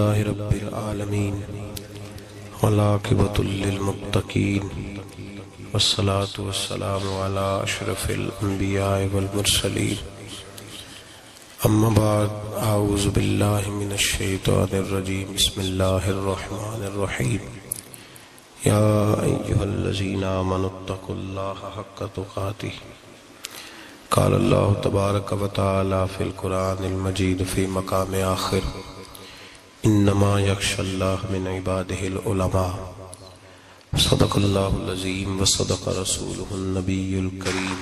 للہ رب العالمین والعاقبۃ للمتقین والصلاة والسلام علی اشرف الانبیاء والمرسلین اما بعد اعوذ باللہ من الشیطان الرجیم بسم اللہ الرحمن الرحیم یا ایہا الذین آمنوا اتقوا اللہ حق تقاتہ قال اللہ تبارک و تعالی فی القرآن المجید فی مقام آخر انما یخشی اللہ من عبادہ العلماء صدق اللہ العظیم وصدق رسولہ النبی الکریم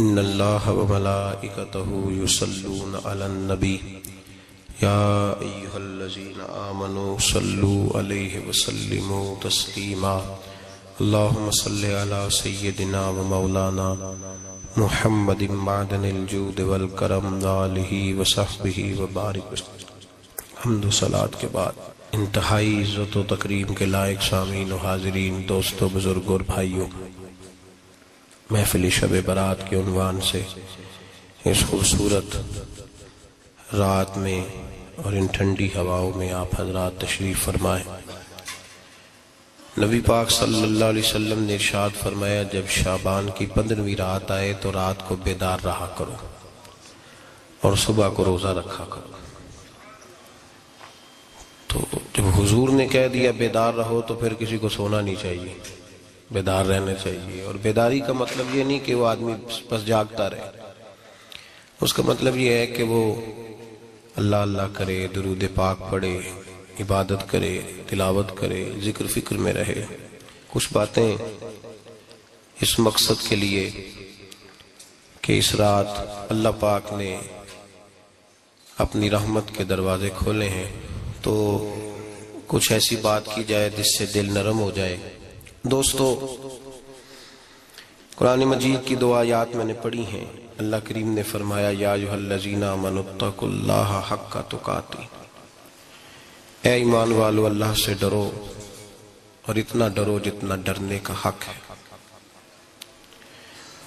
ان اللہ وملائکتہ یصلون علی النبی یا ایہا الذین آمنوا صلوا علیہ وسلموا تسلیما اللہم صلی علی سیدنا و مولانا محمد معدن الجود والکرم آلہ وصحبہ وبارک وسلم۔ حمد و صلات کے بعد انتہائی عزت و تکریم کے لائق سامعین و حاضرین، دوستو، بزرگوں اور بھائیوں، محفل شب برات کے عنوان سے اس خوبصورت رات میں اور ان ٹھنڈی ہواؤں میں آپ حضرات تشریف فرمائیں۔ نبی پاک صلی اللہ علیہ وسلم نے ارشاد فرمایا، جب شعبان کی 15ویں رات آئے تو رات کو بیدار رہا کرو اور صبح کو روزہ رکھا کرو۔ تو جب حضور نے کہہ دیا بیدار رہو تو پھر کسی کو سونا نہیں چاہیے، بیدار رہنا چاہیے۔ اور بیداری کا مطلب یہ نہیں کہ وہ آدمی بس جاگتا رہے، اس کا مطلب یہ ہے کہ وہ اللہ اللہ کرے، درود پاک پڑھے، عبادت کرے، تلاوت کرے، ذکر فکر میں رہے۔ کچھ باتیں اس مقصد کے لیے کہ اس رات اللہ پاک نے اپنی رحمت کے دروازے کھولے ہیں، تو کچھ ایسی بات کی جائے جس سے دل نرم ہو جائے۔ دوستو، قرآن مجید کی 2 آیات میں نے پڑھی ہیں۔ اللہ کریم نے فرمایا، یا ایھا الذین آمنوا اتقوا اللہ حق تقاتہ، اے ایمان والو اللہ سے ڈرو اور اتنا ڈرو جتنا ڈرنے کا حق ہے۔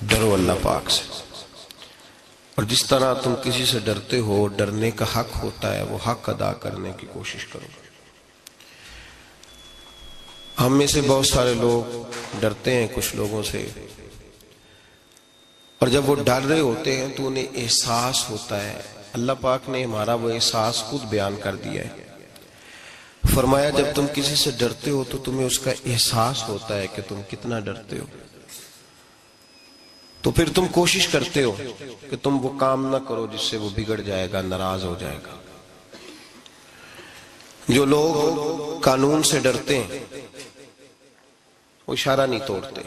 ڈرو اللہ پاک سے، اور جس طرح تم کسی سے ڈرتے ہو، ڈرنے کا حق ہوتا ہے، وہ حق ادا کرنے کی کوشش کرو۔ ہم میں سے بہت سارے لوگ ڈرتے ہیں کچھ لوگوں سے، اور جب وہ ڈر رہے ہوتے ہیں تو انہیں احساس ہوتا ہے۔ اللہ پاک نے ہمارا وہ احساس خود بیان کر دیا ہے۔ فرمایا، جب تم کسی سے ڈرتے ہو تو تمہیں اس کا احساس ہوتا ہے کہ تم کتنا ڈرتے ہو، تو پھر تم کوشش کرتے ہو کہ تم وہ کام نہ کرو جس سے وہ بگڑ جائے گا، ناراض ہو جائے گا۔ جو لوگ قانون سے ڈرتے ہیں وہ اشارہ نہیں توڑتے،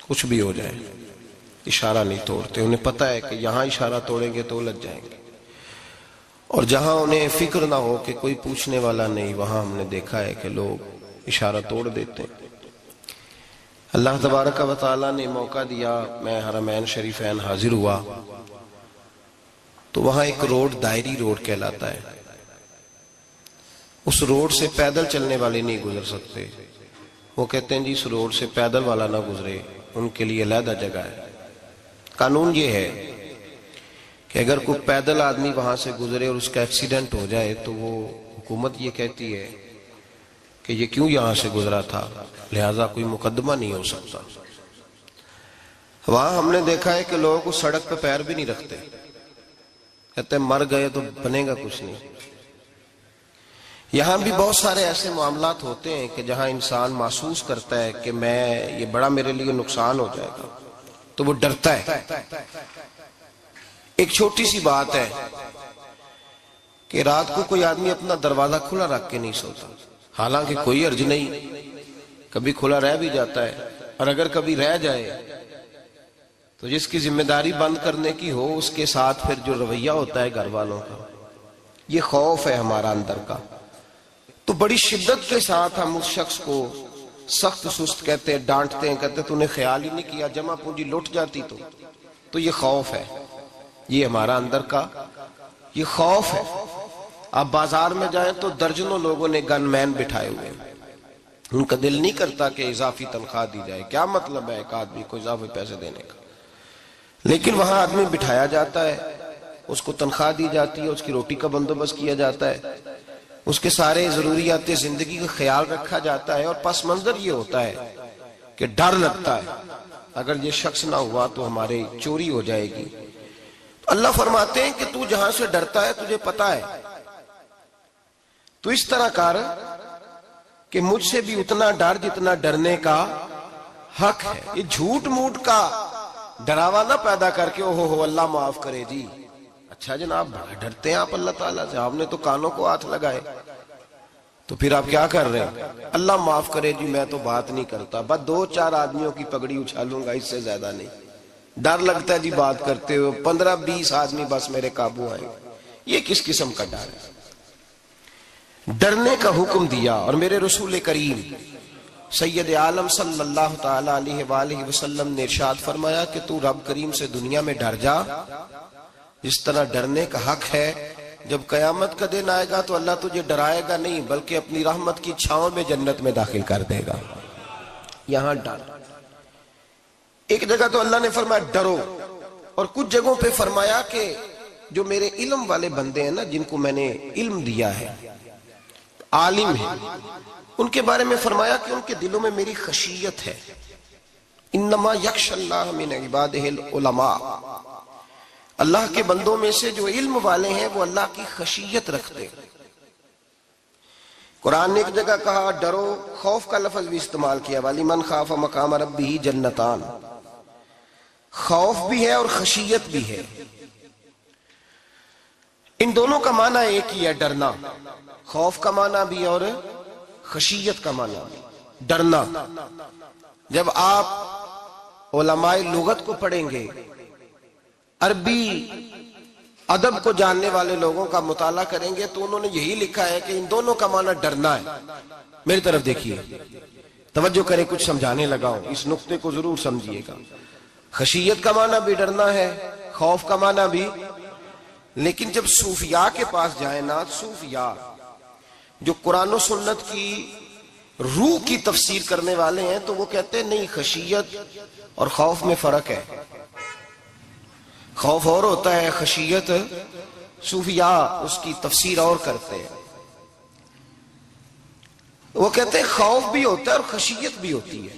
کچھ بھی ہو جائے اشارہ نہیں توڑتے۔ انہیں پتہ ہے کہ یہاں اشارہ توڑیں گے تو الجھ جائیں گے، اور جہاں انہیں فکر نہ ہو کہ کوئی پوچھنے والا نہیں، وہاں ہم نے دیکھا ہے کہ لوگ اشارہ توڑ دیتے ہیں۔ اللہ تبارک و تعالیٰ نے موقع دیا، میں حرمین شریفین حاضر ہوا تو وہاں ایک روڈ دائری روڈ کہلاتا ہے۔ اس روڈ سے پیدل چلنے والے نہیں گزر سکتے۔ وہ کہتے ہیں جی اس روڈ سے پیدل والا نہ گزرے، ان کے لیے علیحدہ جگہ ہے۔ قانون یہ ہے کہ اگر کوئی پیدل آدمی وہاں سے گزرے اور اس کا ایکسیڈنٹ ہو جائے تو وہ حکومت یہ کہتی ہے کہ یہ کیوں یہاں سے گزرا تھا، لہٰذا کوئی مقدمہ نہیں ہو سکتا۔ وہاں ہم نے دیکھا ہے کہ لوگ اس سڑک پہ پیر بھی نہیں رکھتے، کہتے ہیں مر گئے تو بنے گا کچھ نہیں۔ یہاں بھی بہت سارے ایسے معاملات ہوتے ہیں کہ جہاں انسان محسوس کرتا ہے کہ یہ بڑا میرے لیے نقصان ہو جائے گا، تو وہ ڈرتا ہے۔ ایک چھوٹی سی بات ہے کہ رات کو کوئی آدمی اپنا دروازہ کھلا رکھ کے نہیں سوتا، حالانکہ کوئی عرض نہیں، کبھی کھلا رہ بھی جاتا ہے، اور اگر کبھی رہ جائے تو جس کی ذمہ داری بند کرنے کی ہو اس کے ساتھ پھر جو رویہ ہوتا ہے گھر والوں کا، یہ خوف ہے ہمارا اندر کا، تو بڑی شدت کے ساتھ ہم اس شخص کو سخت سست کہتے ہیں، ڈانٹتے ہیں، کہتے تو نے خیال ہی نہیں کیا، جمع پونجی لٹ جاتی تو یہ خوف ہے، یہ ہمارا اندر کا یہ خوف ہے۔ آپ بازار میں جائیں تو درجنوں لوگوں نے گن مین بٹھائے ہوئے ہیں، ان کا دل نہیں کرتا کہ اضافی تنخواہ دی جائے، کیا مطلب ہے ایک آدمی کو اضافی پیسے دینے کا، لیکن وہاں آدمی بٹھایا جاتا ہے، اس کو تنخواہ دی جاتی ہے، اس کی روٹی کا بندوبست کیا جاتا ہے، اس کے سارے ضروریات زندگی کا خیال رکھا جاتا ہے، اور پس منظر یہ ہوتا ہے کہ ڈر لگتا ہے اگر یہ شخص نہ ہوا تو ہمارے چوری ہو جائے گی۔ تو اللہ فرماتے ہیں کہ تو جہاں سے ڈرتا ہے تجھے پتا ہے، تو اس طرح کر کہ مجھ سے بھی اتنا ڈر جتنا ڈرنے کا حق ہے۔ یہ جھوٹ موٹ کا ڈراوا نہ پیدا کر کے اوہ اللہ معاف کرے جی، اچھا جناب بڑا ڈرتے ہیں آپ اللہ تعالیٰ سے، آپ نے تو کانوں کو ہاتھ لگائے، تو پھر آپ کیا کر رہے ہیں؟ اللہ معاف کرے جی میں تو بات نہیں کرتا، بس 2-4 آدمیوں کی پگڑی اچھالوں گا، اس سے زیادہ نہیں۔ ڈر لگتا ہے جی بات کرتے ہوئے، 15-20 آدمی بس میرے قابو آئیں۔ یہ کس قسم کا ڈر ہے؟ ڈرنے کا حکم دیا، اور میرے رسول کریم سید عالم صلی اللہ تعالی علیہ وآلہ وسلم نے ارشاد فرمایا کہ تو رب کریم سے دنیا میں ڈر جا جس طرح ڈرنے کا حق ہے۔ جب قیامت کا دن آئے گا تو اللہ تجھے ڈرائے گا نہیں بلکہ اپنی رحمت کی چھاؤں میں جنت میں داخل کر دے گا۔ یہاں ڈر، ایک جگہ تو اللہ نے فرمایا ڈرو، اور کچھ جگہوں پہ فرمایا کہ جو میرے علم والے بندے ہیں نا، جن کو میں نے علم دیا ہے، عالم ہیں، ان کے بارے میں فرمایا کہ ان کے دلوں میں میری خشیت ہے۔ انما یخشی اللہ من عبادہ العلماء، اللہ کے بندوں میں سے جو علم والے ہیں وہ اللہ کی خشیت رکھتے ہیں۔ قرآن نے ایک جگہ کہا ڈرو، خوف کا لفظ بھی استعمال کیا، وَلِمَنْ خَافَ مَقَامَ رَبِّهِ جَنَّتَانِ، خوف بھی ہے اور خشیت بھی ہے۔ ان دونوں کا معنی ایک ہی ہے، ڈرنا، خوف کا معنی بھی اور خشیت کا معنی بھی، ڈرنا۔ جب آپ علماء لغت کو پڑھیں گے، عربی ادب کو جاننے والے لوگوں کا مطالعہ کریں گے تو انہوں نے یہی لکھا ہے کہ ان دونوں کا معنی ڈرنا ہے۔ میری طرف دیکھیے، توجہ کریں، کچھ سمجھانے لگا ہوں، اس نقطے کو ضرور سمجھیے گا۔ خشیت کا معنی بھی ڈرنا ہے، خوف کا معنی بھی، لیکن جب صوفیاء کے پاس جائیں نا، صوفیاء جو قرآن و سنت کی روح کی تفسیر کرنے والے ہیں، تو وہ کہتے ہیں نہیں، خشیت اور خوف میں فرق ہے، خوف اور ہوتا ہے، خشیت صوفیاء اس کی تفسیر اور کرتے ہیں۔ وہ کہتے ہیں خوف بھی ہوتا ہے اور خشیت بھی ہوتی ہے،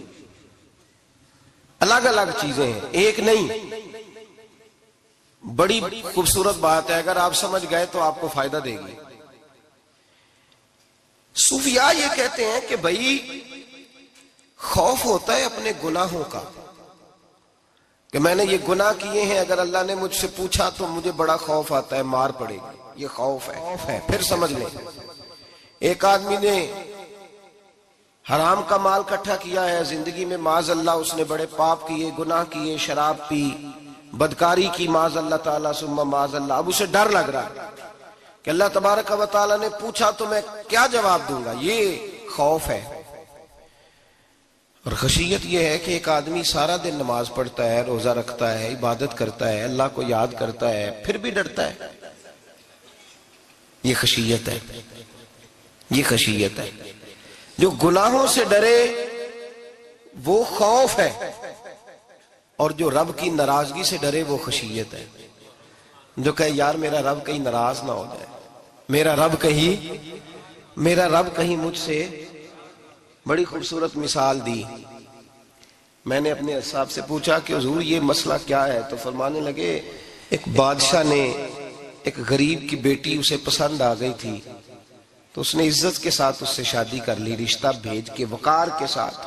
الگ الگ چیزیں ہیں، ایک نہیں۔ بڑی خوبصورت بات ہے، اگر آپ سمجھ گئے تو آپ کو فائدہ دے گی۔ صوفیاء یہ کہتے ہیں کہ بھائی خوف ہوتا ہے اپنے گناہوں کا، کہ میں نے یہ گناہ کیے ہیں، اگر اللہ نے مجھ سے پوچھا تو مجھے بڑا خوف آتا ہے، مار پڑے گی، یہ خوف ہے۔ پھر سمجھ لیں، ایک آدمی نے حرام کا مال اکٹھا کیا ہے زندگی میں، معاذ اللہ اس نے بڑے پاپ کیے، گناہ کیے، شراب پی، بدکاری کی، معاذ اللہ تعالیٰ ثم معاذ اللہ۔ اب اسے ڈر لگ رہا ہے کہ اللہ تبارک و تعالیٰ نے پوچھا تو میں کیا جواب دوں گا، یہ خوف ہے۔ اور خشیت یہ ہے کہ ایک آدمی سارا دن نماز پڑھتا ہے، روزہ رکھتا ہے، عبادت کرتا ہے، اللہ کو یاد کرتا ہے، پھر بھی ڈرتا ہے، یہ خشیت ہے، یہ خشیت ہے۔ جو گناہوں سے ڈرے وہ خوف ہے، اور جو رب کی ناراضگی سے ڈرے وہ خشیت ہے۔ جو کہے یار میرا رب کہیں ناراض نہ ہو جائے، میرا رب کہیں مجھ سے، بڑی خوبصورت مثال دی۔ میں نے اپنے صاحب سے پوچھا کہ حضور یہ مسئلہ کیا ہے، تو فرمانے لگے ایک بادشاہ نے ایک غریب کی بیٹی اسے پسند آ گئی تھی، تو اس نے عزت کے ساتھ اس سے شادی کر لی، رشتہ بھیج کے وقار کے ساتھ۔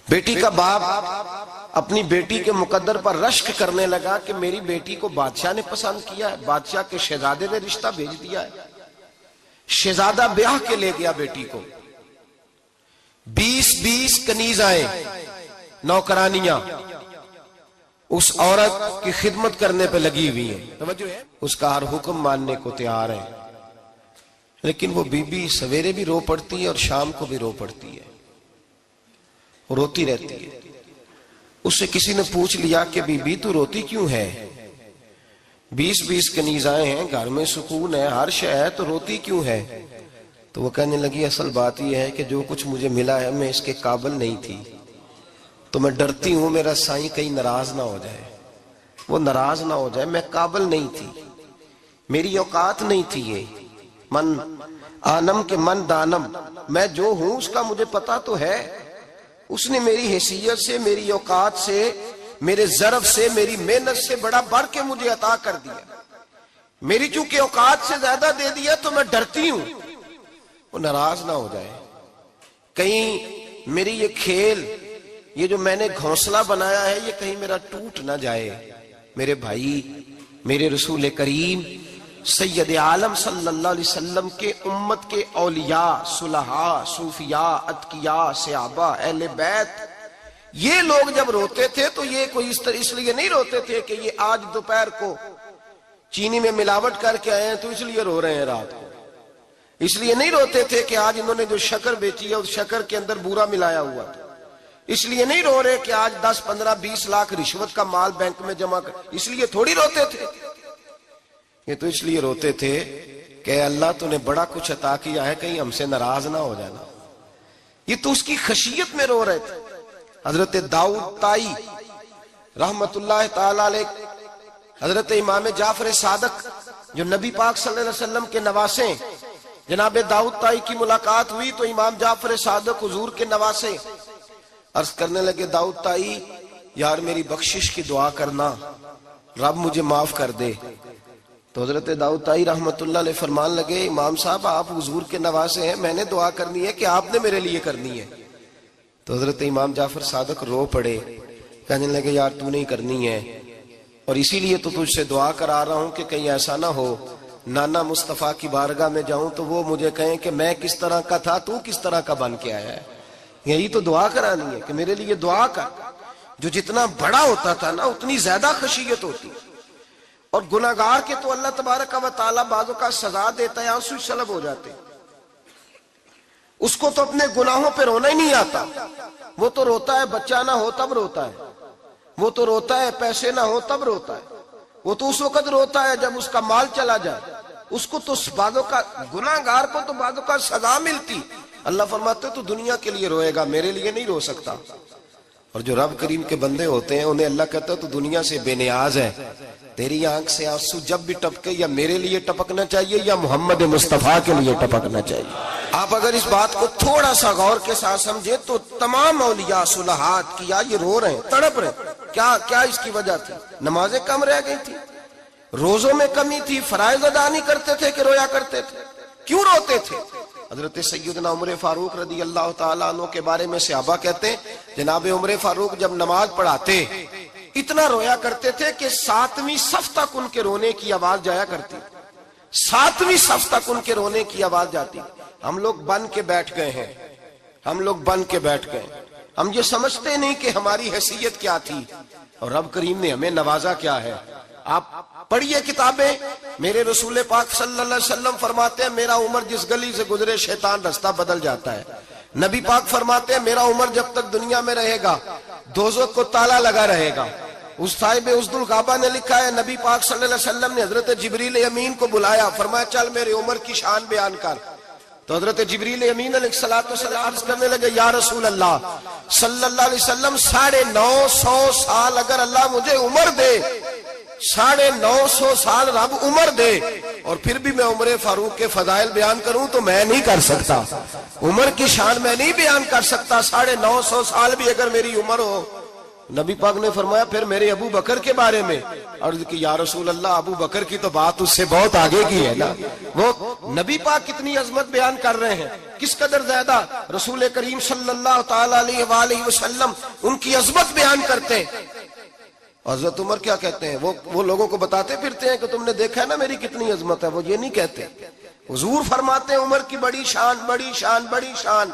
بیٹی کا باپ اپنی بیٹی کے مقدر پر رشک کرنے لگا کہ میری بیٹی کو بادشاہ نے پسند کیا ہے، بادشاہ کے شہزادے نے رشتہ بھیج دیا ہے۔ شہزادہ بیاہ کے لے گیا بیٹی کو، 20 کنیزائیں، نوکرانیاں اس عورت کی خدمت کرنے پہ لگی ہوئی ہیں، توجہ ہے، اس کا ہر حکم ماننے کو تیار ہے، لیکن وہ بی بی سویرے بھی رو پڑتی ہے اور شام کو بھی رو پڑتی ہے، روتی رہتی ہے۔ اس سے کسی نے پوچھ لیا کہ بی بی تو روتی کیوں ہے، 20 کنیزائیں ہیں، گھر میں سکون ہے، ہر شے ہے، تو روتی کیوں ہے؟ تو وہ کہنے لگی اصل بات یہ ہے کہ جو کچھ مجھے ملا ہے میں اس کے قابل نہیں تھی، تو میں ڈرتی ہوں میرا سائیں کہیں ناراض نہ ہو جائے، وہ ناراض نہ ہو جائے، میں قابل نہیں تھی، میری اوقات نہیں تھی یہ، من آنم کے من دانم، میں جو ہوں اس کا مجھے پتا تو ہے. اس نے میری حیثیت سے، میری اوقات سے، میرے ظرف سے، میری محنت سے بڑا بڑھ کے مجھے عطا کر دیا. میری چونکہ اوقات سے زیادہ دے دیا تو میں ڈرتی ہوں وہ ناراض نہ ہو جائے، کہیں میری یہ کھیل، یہ جو میں نے گھونسلہ بنایا ہے، یہ کہیں میرا ٹوٹ نہ جائے. میرے بھائی، میرے رسول کریم سید عالم صلی اللہ علیہ وسلم کے امت کے اولیاء، صلحاء، صوفیاء، اتقیاء، صحابہ، اہل بیت، یہ لوگ جب روتے تھے تو یہ کوئی اس لیے نہیں روتے تھے کہ یہ آج دوپہر کو چینی میں ملاوٹ کر کے آئے ہیں تو اس لیے رو رہے ہیں رات کو. اس لیے نہیں روتے تھے کہ آج انہوں نے جو شکر بیچی ہے اس شکر کے اندر بورا ملایا ہوا تھا. اس لیے نہیں رو رہے کہ آج 10، 15، 20 لاکھ رشوت کا مال بینک میں جمع کر، اس لیے تھوڑی روتے تھے. یہ تو اس لیے روتے تھے کہ اللہ تو نے بڑا کچھ عطا کیا ہے، کہیں ہم سے ناراض نہ ہو جانا. یہ تو اس کی خشیت میں رو رہے تھے. حضرت داؤد طائی رحمت اللہ تعالی علیہ، حضرت امام جعفر صادق جو نبی پاک صلی اللہ علیہ وسلم کے نواسے، جناب داؤد طائی کی ملاقات ہوئی تو امام جعفر صادق حضور کے نواسے عرض کرنے لگے، داؤد طائی یار میری بخشش کی دعا کرنا، رب مجھے معاف کر دے. تو حضرت داؤد طائی رحمت اللہ علیہ فرمان لگے، امام صاحب آپ حضور کے نواسے ہیں، میں نے دعا کرنی ہے کہ آپ نے میرے لیے کرنی ہے؟ تو حضرت امام جعفر صادق رو پڑے، کہنے لگے یار تو نہیں کرنی ہے، اور اسی لیے تو تجھ سے دعا کرا رہا ہوں کہ کہیں ایسا نہ ہو نانا مصطفیٰ کی بارگاہ میں جاؤں تو وہ مجھے کہیں کہ میں کس طرح کا تھا، تو کس طرح کا بن کے آیا ہے. یہی تو دعا کرانی ہے کہ میرے لیے دعا کر. جو جتنا بڑا ہوتا تھا نا اتنی زیادہ خشیت ہوتی. اور گناہگار کے تو اللہ تبارک و تعالیٰ بعضوں کا سزا دیتا ہے، آنسو سلب ہو جاتے. اس کو تو اپنے گناہوں پہ رونا ہی نہیں آتا. وہ تو روتا ہے بچہ نہ ہو تب روتا ہے، وہ تو روتا ہے پیسے نہ ہو تب روتا ہے، وہ تو اس وقت روتا ہے جب اس کا مال چلا جائے. اس کو تو بعضوں کا، گناہگار کو تو بعضوں کا سزا ملتی. اللہ فرماتے تو دنیا کے لیے روئے گا، میرے لیے نہیں رو سکتا. اور جو رب کریم کے بندے ہوتے ہیں انہیں اللہ کہتا ہے تو دنیا سے بے نیاز ہے، تیری آنکھ سے آنسو جب بھی ٹپکے یا میرے لیے ٹپکنا چاہیے یا محمد مصطفیٰ کے لیے ٹپکنا چاہیے. آپ اگر اس بات کو تھوڑا سا غور کے ساتھ سمجھے تو تمام اولیاء صلحات کیا یہ رو رہے ہیں، تڑپ رہے ہیں. کیا اس کی وجہ تھی؟ نمازیں کم رہ گئی تھی، روزوں میں کمی تھی، فرائض ادا نہیں کرتے تھے کہ رویا کرتے تھے؟ کیوں روتے تھے؟ حضرت سیدنا عمر فاروق رضی اللہ تعالیٰ عنہ کے بارے میں صحابہ کہتے ہیں جناب عمر فاروق جب نماز پڑھاتے اتنا رویا کرتے تھے کہ 7ویں صف تک ان کے رونے کی آواز جایا کرتی. 7ویں صف تک ان کے رونے کی آواز جاتی. ہم لوگ بن کے بیٹھ گئے ہیں، ہم لوگ بن کے بیٹھ گئے. ہم یہ سمجھتے نہیں کہ ہماری حیثیت کیا تھی اور رب کریم نے ہمیں نوازا کیا ہے. آپ پڑھیے کتابیں. میرے رسول پاک صلی اللہ علیہ وسلم فرماتے ہیں میرا عمر جس گلی سے گزرے شیطان رستہ بدل جاتا ہے. نبی پاک فرماتے ہیں میرا عمر جب تک دنیا میں رہے گا دوزخ کو تالا لگا رہے گا. اس صاحب عزد الغابہ نے لکھا ہے نبی پاک صلی اللہ علیہ وسلم نے حضرت جبریل امین کو بلایا، فرمایا چل میرے عمر کی شان بیان کر. تو حضرت جبریل امین علیہ السلام عرض کرنے لگے یا رسول اللہ صلی اللہ علیہ وسلم 950 سال اگر اللہ مجھے عمر دے، 950 سال رب عمر دے اور پھر بھی میں عمر فاروق کے فضائل بیان کروں تو میں نہیں کر سکتا. عمر کی شان میں نہیں بیان کر سکتا. 950 سال بھی اگر میری عمر ہو. نبی پاک نے فرمایا پھر میرے ابو بکر کے بارے میں عرض کی یا رسول اللہ ابو بکر کی تو بات اس سے بہت آگے کی ہے نا. وہ نبی پاک کتنی عظمت بیان کر رہے ہیں، کس قدر زیادہ رسول کریم صلی اللہ تعالی علیہ وآلہ وسلم ان کی عظمت بیان کرتے ہیں. حضرت عمر کیا کہتے ہیں؟ وہ لوگوں کو بتاتے پھرتے ہیں کہ تم نے دیکھا ہے نا میری کتنی عظمت ہے. وہ یہ نہیں کہتے. حضور فرماتے ہیں عمر کی بڑی شان، بڑی شان، بڑی شان.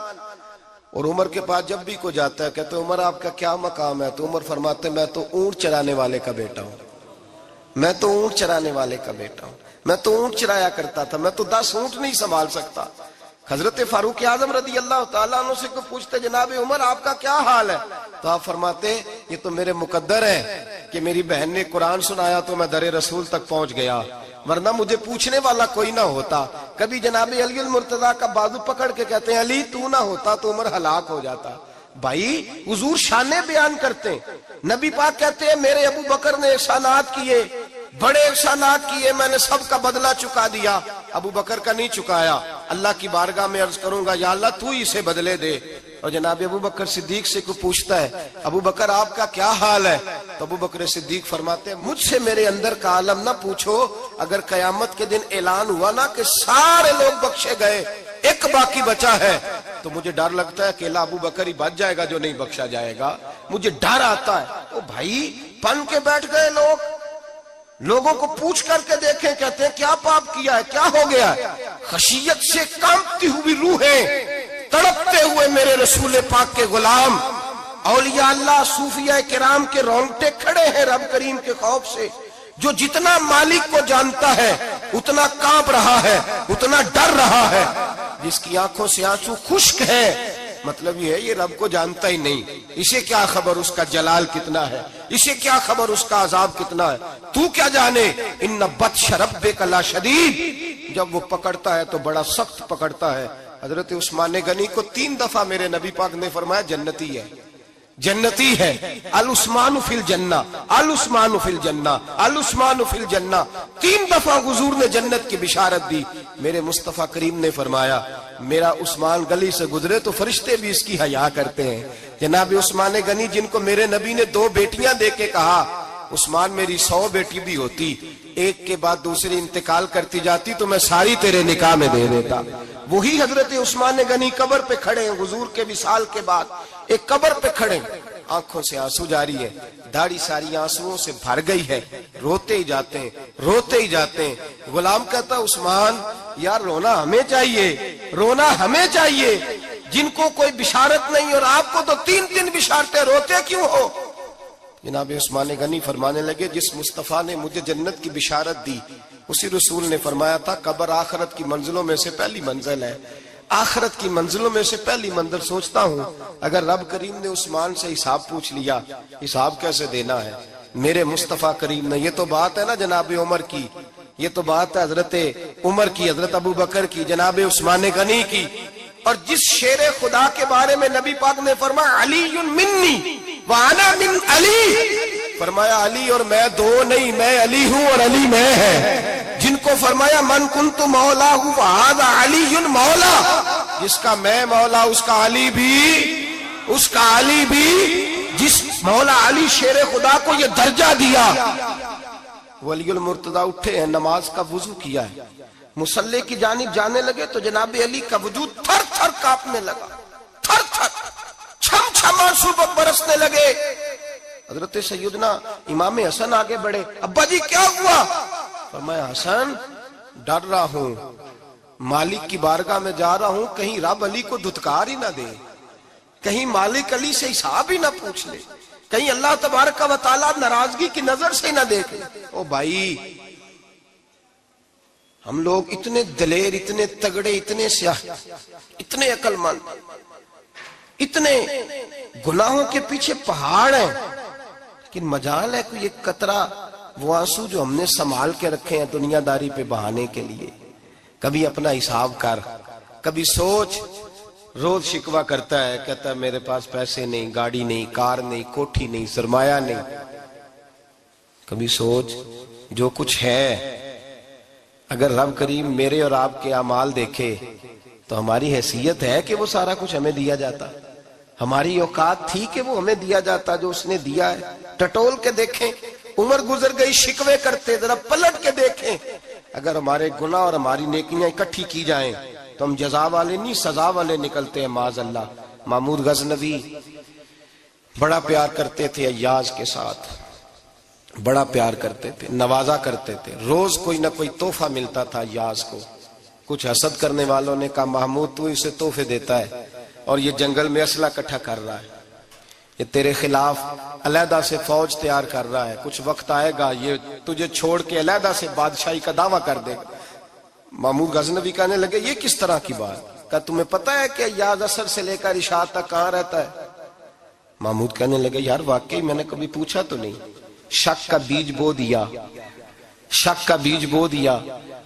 اور عمر کے پاس جب بھی کوئی جاتا ہے کہتے ہیں عمر آپ کا کیا مقام ہے؟ تو عمر فرماتے ہیں میں تو اونٹ چرانے والے کا بیٹا ہوں، میں تو اونٹ چرانے والے کا بیٹا ہوں، میں تو اونٹ چرایا کرتا تھا، میں تو 10 اونٹ نہیں سنبھال سکتا. حضرت فاروق اعظم رضی اللہ تعالیٰ عنہ سے کو پوچھتے جناب عمر آپ کا کیا حال ہے؟ تو آپ فرماتے یہ تو میرے مقدر ہے کہ میری بہن نے قرآن سنایا تو میں در رسول تک پہنچ گیا، ورنہ مجھے پوچھنے والا کوئی نہ ہوتا. کبھی جناب علی المرتضیٰ کا بازو پکڑ کے کہتے ہیں علی تو نہ ہوتا تو عمر ہلاک ہو جاتا. بھائی حضور شانیں بیان کرتے ہیں. نبی پاک کہتے ہیں میرے ابو بکر نے احسانات کیے، بڑے احسانات کیے، میں نے سب کا بدلہ چکا دیا. ابو بکر کا نہیں چکایا، اللہ کی بارگاہ میں عرض کروں گا یا اللہ تو ہی اسے بدلے دے۔ اور جناب ابو بکر صدیق سے کوئی پوچھتا ہے ابو بکر آپ کا کیا حال ہے، تو ابو بکر صدیق فرماتے ہیں مجھ سے میرے اندر کا عالم نہ پوچھو، اگر قیامت کے دن اعلان ہوا نا کہ سارے لوگ بخشے گئے ایک باقی بچا ہے تو مجھے ڈر لگتا ہے اکیلا ابو بکر ہی بچ جائے گا جو نہیں بخشا جائے گا، مجھے ڈر آتا ہے۔ او بھائی پن کے بیٹھ گئے لوگ، لوگوں کو پوچھ کر کے دیکھیں، کہتے ہیں کیا پاپ کیا ہے، کیا ہو گیا ہے؟ خشیت سے کانپتی ہوئی روحیں، تڑپتے ہوئے میرے رسول پاک کے غلام، اولیاء اللہ صوفیاء کرام کے رونگٹے کھڑے ہیں رب کریم کے خوف سے۔ جو جتنا مالک کو جانتا ہے اتنا کانپ رہا ہے، اتنا ڈر رہا ہے۔ جس کی آنکھوں سے آنسو خشک ہے مطلب یہ ہے یہ رب کو جانتا ہی نہیں، اسے کیا خبر اس کا جلال کتنا ہے، اسے کیا خبر اس کا عذاب کتنا ہے، تو کیا جانے۔ ان بطش ربک لشدید، جب وہ پکڑتا ہے تو بڑا سخت پکڑتا ہے۔ حضرت عثمان غنی کو 3 دفعہ میرے نبی پاک نے فرمایا جنتی ہے، جنتی ہے، العثمان فی الجنہ، العثمان فی الجنہ، العثمان فی الجنہ، 3 دفعہ حضور نے جنت کی بشارت دی۔ میرے مصطفیٰ کریم نے فرمایا میرا عثمان گلی سے گزرے تو فرشتے بھی اس کی حیا کرتے ہیں۔ جناب عثمان غنی جن کو میرے نبی نے 2 بیٹیاں دے کے کہا عثمان میری 100 بیٹی بھی ہوتی، ایک کے بعد دوسری انتقال کرتی جاتی تو میں ساری تیرے نکاح میں دے دیتا، وہی حضرت عثمان غنی قبر پہ کھڑے ہیں حضور کے وصال کے بعد، ایک قبر پہ کھڑے، آنکھوں سے آنسو جاری ہے، داڑھی ساری آنسوؤں سے بھر گئی ہے، روتے ہی جاتے ہیں، روتے ہی جاتے ہیں۔ غلام کہتا عثمان یار رونا ہمیں چاہیے، رونا ہمیں چاہیے، جن کو کوئی بشارت نہیں اور آپ کو تو 3 بشارتیں، روتے کیوں ہو؟ جناب عثمان غنی فرمانے لگے جس مصطفیٰ نے مجھے جنت کی بشارت دی اسی رسول نے فرمایا تھا قبر آخرت کی منزلوں میں سے پہلی منزل ہے، آخرت کی منزلوں میں سے پہلی منزل۔ سوچتا ہوں اگر رب کریم نے عثمان سے حساب پوچھ لیا حساب کیسے دینا ہے میرے مصطفیٰ کریم نے؟ یہ تو بات ہے نا جناب عمر کی، یہ تو بات ہے حضرت عمر کی، حضرت ابو بکر کی، جناب عثمان غنی کی۔ اور جس شیر خدا کے بارے میں نبی پاک نے فرمایا علی منی وانا من علی، فرمایا علی اور میں 2 نہیں، میں علی ہوں اور علی میں ہے۔ جن کو فرمایا من کنت مولا ہوں وہذا علی مولا، جس کا میں مولا اس کا علی بھی، اس کا علی بھی، جس مولا علی شیر خدا کو یہ درجہ دیا۔ ولی المرتضی اٹھے ہیں، نماز کا وضو کیا ہے، مصلی کی جانب جانے لگے تو جناب علی کا وجود تھر تھر کانپنے لگا، تھر تھر، چھم چھم آنسو برسنے لگے۔ حضرت سیدنا امام حسن آگے بڑھے، ابا جی کیا ہوا؟ فرمایا حسن ڈر رہا ہوں، مالک کی بارگاہ میں جا رہا ہوں، کہیں رب علی کو دھتکار ہی نہ دے، کہیں مالک علی سے حساب ہی نہ پوچھ لے، کہیں اللہ تبارک و تعالیٰ ناراضگی کی نظر سے ہی نہ دیکھ لے۔ او بھائی ہم لوگ اتنے دلیر، اتنے تگڑے، اتنے سیاہ، اتنے عقل مند، اتنے گناہوں کے پیچھے پہاڑ ہیں، لیکن مجال ہے کوئی ایک قطرہ وہ آنسو جو ہم نے سنبھال کے رکھے ہیں دنیا داری پہ بہانے کے لیے۔ کبھی اپنا حساب کر، کبھی سوچ، روز شکوہ کرتا ہے، کہتا ہے میرے پاس پیسے نہیں، گاڑی نہیں، کار نہیں، کوٹھی نہیں، سرمایہ نہیں۔ کبھی سوچ جو کچھ ہے اگر رب کریم میرے اور آپ کے اعمال دیکھے تو ہماری حیثیت ہے کہ وہ سارا کچھ ہمیں دیا جاتا، ہماری اوقات تھی کہ وہ ہمیں دیا جاتا جو اس نے دیا ہے۔ ٹٹول کے دیکھیں، عمر گزر گئی شکوے کرتے، ذرا پلٹ کے دیکھیں، اگر ہمارے گناہ اور ہماری نیکیاں اکٹھی کی جائیں تو ہم جزا والے نہیں سزا والے نکلتے ہیں معاذ اللہ۔ محمود غزنوی بڑا پیار کرتے تھے ایاز کے ساتھ، بڑا پیار کرتے تھے، نوازا کرتے تھے، روز کوئی نہ کوئی تحفہ ملتا تھا ایاز کو۔ کچھ حسد کرنے والوں نے کہا محمود تو اسے تحفے دیتا ہے اور یہ جنگل میں اسلحہ اکٹھا کر رہا ہے، یہ تیرے خلاف علیحدہ سے فوج تیار کر رہا ہے، کچھ وقت آئے گا یہ تجھے چھوڑ کے علیحدہ سے بادشاہی کا دعویٰ کر دے گا۔ محمود غزنوی کہنے لگے یہ کس طرح کی بات؟ کہا تمہیں پتہ ہے کہ ایاز عصر سے لے کر عشاء تک کہاں رہتا ہے؟ محمود کہنے لگے یار واقعی میں نے کبھی پوچھا تو نہیں، شک کا بیج بو دیا، شک کا بیج بو دیا۔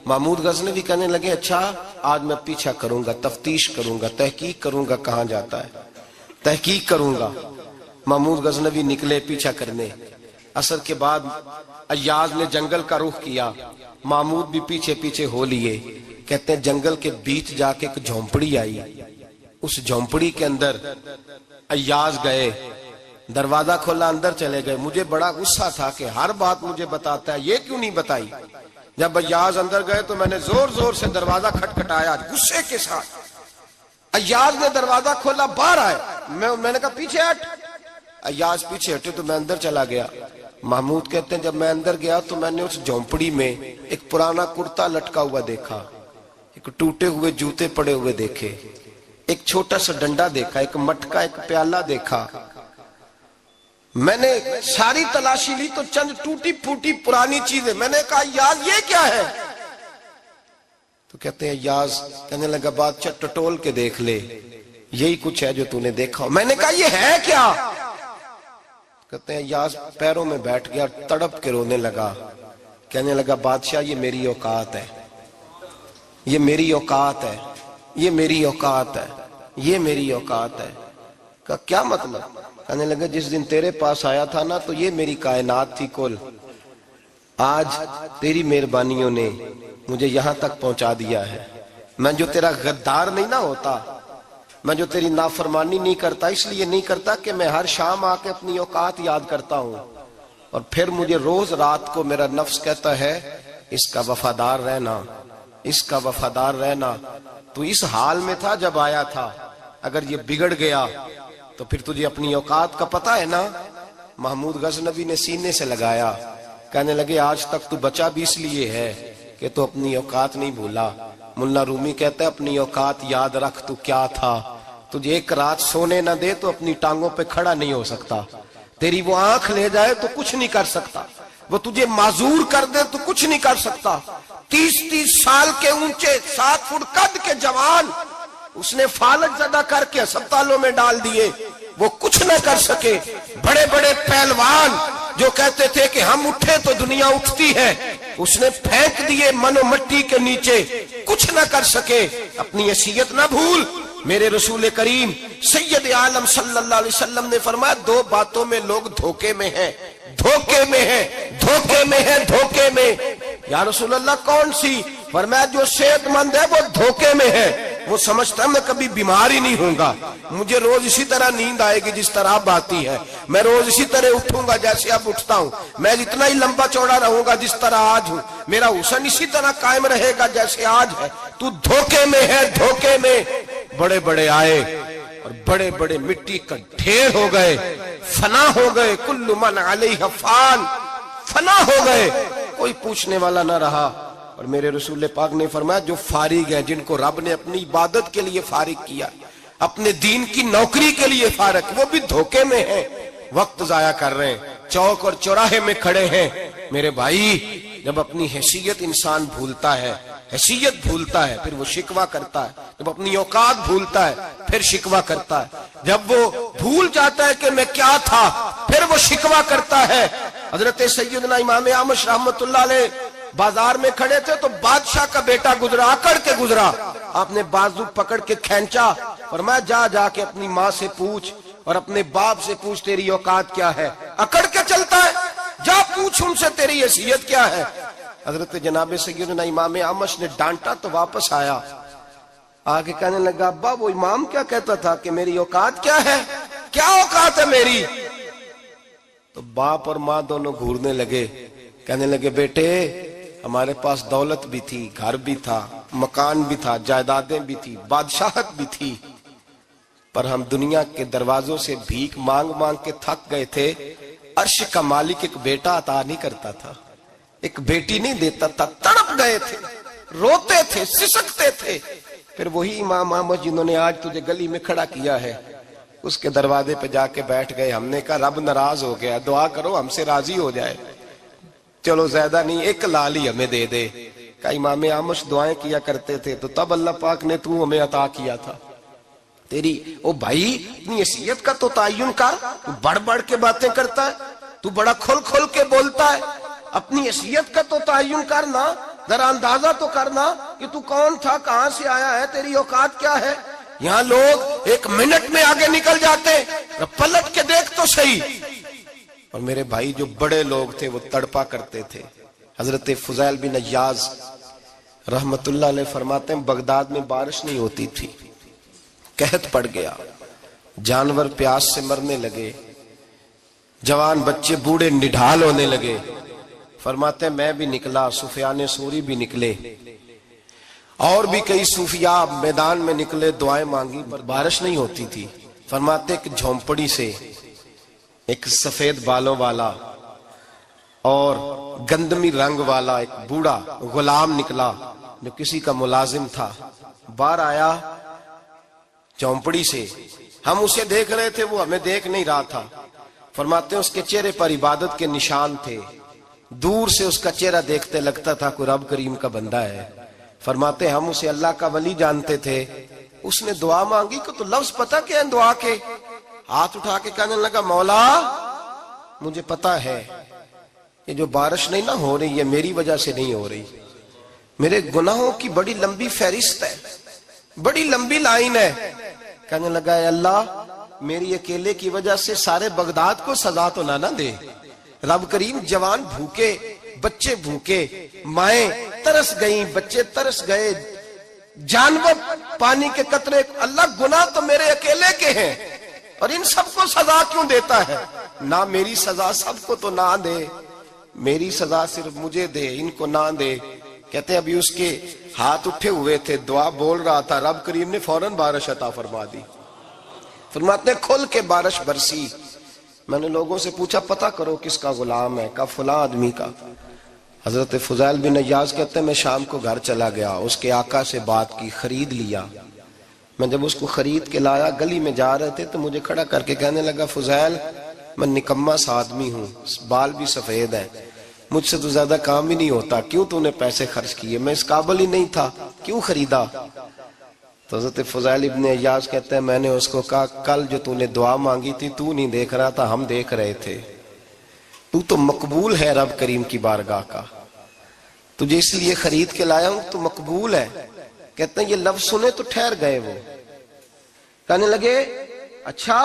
محمود غزنوی کہنے لگے اچھا آج میں پیچھا کروں گا، تفتیش کروں گا، تحقیق کروں گا کہاں جاتا ہے، تحقیق کروں گا۔ محمود غزنوی نکلے پیچھا کرنے۔ عصر کے بعد ایاز نے جنگل کا رخ کیا، محمود بھی پیچھے پیچھے ہو لیے. کہتے ہیں جنگل کے بیچ جا کے ایک جھونپڑی آئی. اس جھونپڑی کے اندر ایاز گئے, دروازہ کھولا, اندر چلے گئے. مجھے بڑا غصہ تھا کہ ہر بات مجھے بتاتا ہے, یہ کیوں نہیں بتائی. جب ایاز اندر گئے تو میں نے زور زور سے دروازہ کھٹکھٹایا غصے کے ساتھ. ایاز نے دروازہ کھولا, باہر آئے. میں نے کہا پیچھے ہٹ. ایاز پیچھے ہٹے تو میں اندر چلا گیا. محمود کہتے ہیں جب میں اندر گیا تو میں نے اس جھونپڑی میں ایک پرانا کرتا لٹکا ہوا دیکھا, ایک ٹوٹے ہوئے جوتے پڑے ہوئے دیکھے, ایک چھوٹا سا ڈنڈا دیکھا, ایک مٹکا, ایک پیالہ دیکھا. میں نے ساری تلاشی لی تو چند ٹوٹی پھوٹی پرانی چیزیں. میں نے کہا یاز یہ کیا ہے؟ تو کہتے ہیں یاز کہنے لگا بادشاہ ٹٹول کے دیکھ لے, یہی کچھ ہے جو تو نے دیکھا. میں نے کہا یہ ہے کیا؟ کہتے ہیں یاز پیروں میں بیٹھ گیا, تڑپ کے رونے لگا. کہنے لگا بادشاہ یہ میری اوقات ہے, یہ میری اوقات ہے, یہ میری اوقات ہے, یہ میری اوقات ہے. کہا کیا مطلب؟ کہنے لگا جس دن تیرے پاس آیا تھا نا تو یہ میری کائنات تھی کل. آج تیری مہربانیوں نے مجھے یہاں تک پہنچا دیا ہے. میں جو تیرا غدار نہیں نہ ہوتا, میں جو تیری نافرمانی نہیں کرتا, اس لیے نہیں کرتا کہ میں ہر شام آ کے اپنی اوقات یاد کرتا ہوں, اور پھر مجھے روز رات کو میرا نفس کہتا ہے اس کا وفادار رہنا, اس کا وفادار رہنا. تو اس حال میں تھا جب آیا تھا, اگر یہ بگڑ گیا تو پھر تجھے اپنی اوقات کا پتہ ہے نا. محمود غزنوی نے سینے سے لگایا. کہنے لگے آج تک تو بچا بھی اس لیے ہے کہ تو اپنی اوقات نہیں بھولا. ملا رومی کہتا ہے اپنی اوقات یاد رکھ, تو کیا تھا. تجھے ایک رات سونے نہ دے تو اپنی ٹانگوں پہ کھڑا نہیں ہو سکتا. تیری وہ آنکھ لے جائے تو کچھ نہیں کر سکتا. وہ تجھے معذور کر دے تو کچھ نہیں کر سکتا. 30 سال کے اونچے 7 فٹ قد کے جوان اس نے فالج زدہ کر کے ہسپتالوں میں ڈال دیے, وہ کچھ نہ کر سکے. بڑے بڑے پہلوان جو کہتے تھے کہ ہم اٹھے تو دنیا اٹھتی ہے, اس نے پھینک دیے من و مٹی کے نیچے, کچھ نہ کر سکے. اپنی حیثیت نہ بھول. میرے رسول کریم سید عالم صلی اللہ علیہ وسلم نے فرمایا 2 باتوں میں لوگ دھوکے میں ہیں, دھوکے میں ہیں, دھوکے میں ہیں, دھوکے میں. یا رسول اللہ کون سی؟ فرمایا جو صحت مند ہے وہ دھوکے میں ہے. وہ سمجھتا میں کبھی بیمار ہی نہیں ہوں گا, مجھے روز اسی طرح نیند آئے گی جس طرح اب آتی ہے, میں روز اسی طرح اٹھوں گا جیسے اب اٹھتا ہوں, میں اتنا ہی لمبا چوڑا رہوں گا جس طرح آج ہوں, میرا حسن اسی طرح قائم رہے گا جیسے آج ہے. تو دھوکے میں ہے, دھوکے میں. بڑے بڑے آئے اور بڑے بڑے مٹی کا ڈھیر ہو گئے, فنا ہو گئے. کل من علیہ فان, فنا ہو گئے, کوئی پوچھنے والا نہ رہا. اور میرے رسول پاک نے فرمایا جو فارغ ہیں, جن کو رب نے اپنی عبادت کے لیے فارغ کیا, اپنے دین کی نوکری کے لیے فارغ, وہ بھی دھوکے میں ہیں, وقت ضائع کر رہے ہیں, چوک اور چوراہے میں کھڑے ہیں. میرے بھائی جب اپنی حیثیت انسان بھولتا ہے, حیثیت بھولتا ہے, پھر وہ شکوہ کرتا ہے. جب اپنی اوقات بھولتا ہے پھر شکوہ کرتا ہے. جب وہ بھول جاتا ہے کہ میں کیا تھا پھر وہ شکوہ کرتا ہے. حضرت سیدنا امام اعمش رحمت اللہ علیہ بازار میں کھڑے تھے تو بادشاہ کا بیٹا گزرا, اکڑ کے گزرا. آپ نے بازو پکڑ کے کھینچا, فرمایا جا کے اپنی ماں سے پوچھ اور اپنے باپ سے پوچھ تیری اوقات کیا ہے. اکڑ کے چلتا ہے, جا پوچھ ان سے تیری حیثیت کیا ہے. حضرت جناب سیدنا امام اعمش نے ڈانٹا تو واپس آیا, آگے کہنے لگا ابا وہ امام کیا کہتا تھا کہ میری اوقات کیا ہے, کیا اوقات ہے میری. تو باپ اور ماں دونوں گھورنے لگے, کہنے لگے بیٹے ہمارے پاس دولت بھی تھی, گھر بھی تھا, مکان بھی تھا, جائیدادیں بھی تھی, بادشاہت بھی تھی, پر ہم دنیا کے دروازوں سے بھیک مانگ مانگ کے تھک گئے تھے. عرش کا مالک ایک بیٹا عطا نہیں کرتا تھا, ایک بیٹی نہیں دیتا تھا, تڑپ گئے تھے, روتے تھے, سسکتے تھے. پھر وہی امام احمد جنہوں نے آج تجھے گلی میں کھڑا کیا ہے اس کے دروازے پہ جا کے بیٹھ گئے. ہم نے کہا رب ناراض ہو گیا, دعا کرو ہم سے راضی ہو جائے, چلو زیادہ نہیں 1 لال ہی ہمیں دے دے. کہ امام اعمش دعائیں کیا کرتے تھے تو تب اللہ پاک نے تو ہمیں عطا کیا تھا. تیری او بھائی اپنی حیثیت کا تو تعین کر, تو بڑھ بڑھ کے باتیں کرتا ہے, تو بڑا کھل کھل کے بولتا ہے. اپنی حیثیت کا تو تعین کرنا, ذرا اندازہ تو کرنا کہ تو کون تھا, کہاں سے آیا ہے, تیری اوقات کیا ہے. یہاں لوگ 1 منٹ میں آگے نکل جاتے, پلٹ کے دیکھ تو صحیح. اور میرے بھائی جو بڑے لوگ تھے وہ تڑپا کرتے تھے, حضرت فضیل بن عیاض رحمت اللہ علیہ فرماتے ہیں بغداد میں بارش نہیں ہوتی تھی، قحط پڑ گیا، جانور پیاس سے مرنے لگے، جوان بچے بوڑھے نڈھال ہونے لگے۔ فرماتے ہیں میں بھی نکلا، سفیان ثوری بھی نکلے، اور بھی کئی صوفیاء میدان میں نکلے، دعائیں مانگی پر بارش نہیں ہوتی تھی۔ فرماتے ایک جھونپڑی سے ایک سفید بالوں والا اور گندمی رنگ والا ایک بوڑھا غلام نکلا جو کسی کا ملازم تھا، باہر آیا جھونپڑی سے، ہم اسے دیکھ رہے تھے، وہ ہمیں دیکھ نہیں رہا تھا۔ فرماتے ہیں اس کے چہرے پر عبادت کے نشان تھے، دور سے اس کا چہرہ دیکھتے لگتا تھا کوئی رب کریم کا بندہ ہے۔ فرماتے ہم اسے اللہ کا ولی جانتے تھے۔ اس نے دعا مانگی کہ تو لفظ پتہ کیا ہے دعا کے؟ ہاتھ اٹھا کے کہنے لگا مولا مجھے پتا ہے یہ جو بارش نہیں نہ ہو رہی ہے میری وجہ سے نہیں ہو رہی، میرے گناہوں کی بڑی لمبی فہرست ہے، بڑی لمبی لائن ہے۔ کہنے لگا اے اللہ میری اکیلے کی وجہ سے سارے بغداد کو سزا تو نہ دے، رب کریم جوان بھوکے، بچے بھوکے، مائیں ترس گئیں، بچے ترس گئے، جانور پانی کے قطرے، اللہ گناہ تو میرے اکیلے کے ہیں اور ان سب کو سزا کیوں دیتا ہے؟ نہ میری سزا سب کو تو نہ دے، میری سزا صرف مجھے دے، ان کو نہ دے۔ کہتے ہیں ابھی اس کے ہاتھ اٹھے ہوئے تھے، دعا بول رہا تھا، رب کریم نے فوراً بارش عطا فرما دی۔ فرماتے ہیں کھل کے بارش برسی۔ میں نے لوگوں سے پوچھا پتہ کرو کس کا غلام ہے، کہا فلاں آدمی کا۔ حضرت فضیل بن عیاض کہتے ہیں میں شام کو گھر چلا گیا، اس کے آقا سے بات کی، خرید لیا۔ میں جب اس کو خرید کے لایا گلی میں جا رہے تھے تو مجھے کھڑا کر کے کہنے لگا فضیل میں نکما سا آدمی ہوں، بال بھی سفید ہیں، مجھ سے تو زیادہ کام ہی نہیں ہوتا، کیوں تو نے پیسے خرچ کیے؟ میں اس قابل ہی نہیں تھا، کیوں خریدا؟ تو حضرت فضیل ابن عیاض کہتے ہیں میں نے اس کو کہا کل جو تو نے دعا مانگی تھی تو نہیں دیکھ رہا تھا، ہم دیکھ رہے تھے، تو مقبول ہے رب کریم کی بارگاہ کا، تجھے اس لیے خرید کے لایا ہوں تو مقبول ہے۔ کہتے ہیں یہ لفظ سنے تو ٹھہر گئے، وہ کہنے لگے اچھا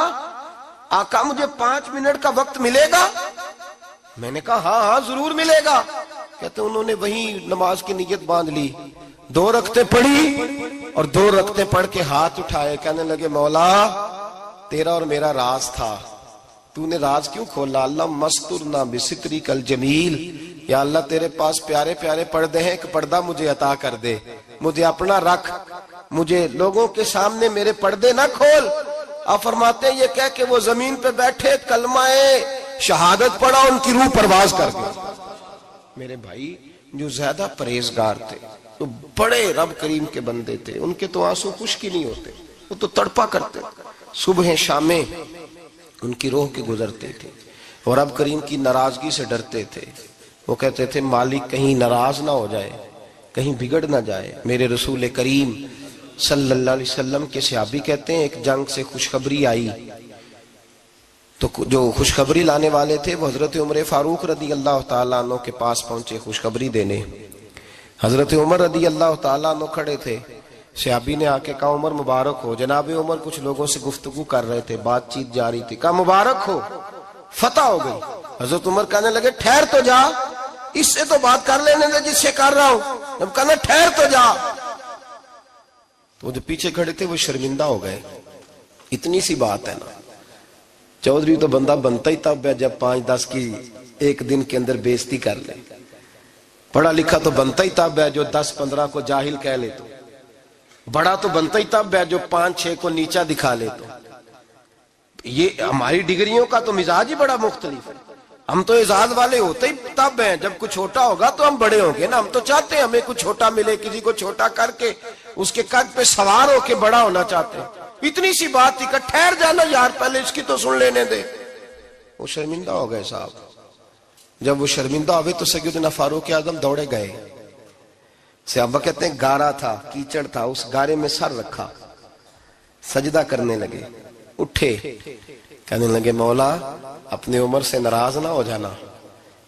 آقا مجھے 5 منٹ کا وقت ملے گا؟ میں نے کہا ہاں ہاں ضرور ملے گا۔ کہتے ہیں انہوں نے وہیں نماز کی نیت باندھ لی، 2 رکعتیں پڑھی اور 2 رکعتیں پڑھ کے ہاتھ اٹھائے، کہنے لگے مولا تیرا اور میرا راز تھا، تو نے راز کیوں کھولا؟ اللہ مسترنا بستری کل جمیل، یا اللہ تیرے پاس پیارے پیارے پردے ہیں، ایک پردہ مجھے عطا کر دے، مجھے اپنا رکھ، مجھے لوگوں کے سامنے میرے پردے نہ کھول۔ آپ فرماتے ہیں یہ کہہ کہ وہ زمین پہ بیٹھے کلمہ شہادت پڑھا، ان کی روح پرواز کر گئی۔ میرے بھائی جو زیادہ پرہیزگار تھے، جو بڑے رب کریم کے بندے تھے، ان کے تو آنسو خشک ہی نہیں ہوتے، وہ تو تڑپا کرتے، صبح شامیں ان کی روح کے گزرتے تھے اور رب کریم کی ناراضگی سے ڈرتے تھے۔ وہ کہتے تھے مالک کہیں ناراض نہ ہو جائے، کہیں بگڑ نہ جائے۔ میرے رسول کریم صلی اللہ علیہ وسلم کے صحابی کہتے ہیں ایک جنگ سے خوشخبری آئی تو جو خوشخبری لانے والے تھے وہ حضرت عمر فاروق رضی اللہ تعالیٰ عنہ کے پاس پہنچے خوشخبری دینے۔ حضرت عمر رضی اللہ تعالیٰ عنہ کھڑے تھے، صحابی نے آ کے کہا عمر مبارک ہو۔ جناب عمر کچھ لوگوں سے گفتگو کر رہے تھے، بات چیت جاری تھی، کہا مبارک ہو فتح ہو گئی۔ حضرت عمر کہنے لگے ٹھہر تو جا، اس سے تو بات کر لینے دے جس سے کر رہا ہوں، جب کہنا ٹھہر تو جا۔ تو وہ جو پیچھے کھڑے تھے وہ شرمندہ ہو گئے، اتنی سی بات ہے نا، چودھری تو بندہ بنتا ہی تب ہے جب 5-10 کی ایک دن کے اندر بےزتی کر لے، پڑھا لکھا تو بنتا ہی تب ہے جو 10-15 کو جاہل کہہ لے، تو بڑا تو بنتا ہی تب ہے جو 5-6 کو نیچا دکھا لے۔ تو یہ ہماری ڈگریوں کا تو مزاج ہی بڑا مختلف ہے، ہم تو اعزاز والے ہوتے ہی تب ہیں جب کچھ چھوٹا ہوگا تو ہم بڑے ہوں گے نا، ہم تو چاہتے ہیں ہمیں کچھ چھوٹا ملے، کسی کو چھوٹا کر کے اس کے قد پہ سوار ہو کے بڑا ہونا چاہتے ہیں۔ اتنی سی بات تھی کہ ٹھہر جانا یار پہلے اس کی تو سن لینے دے۔ وہ شرمندہ ہو گئے صاحب، جب وہ شرمندہ ہوئے تو سیدنا فاروق اعظم دوڑے گئے۔ صحابہ کہتے ہیں گارا تھا، کیچڑ تھا، اس گارے میں سر رکھا، سجدہ کرنے لگے، اٹھے، کہنے لگے مولا اپنے عمر سے ناراض نہ ہو جانا،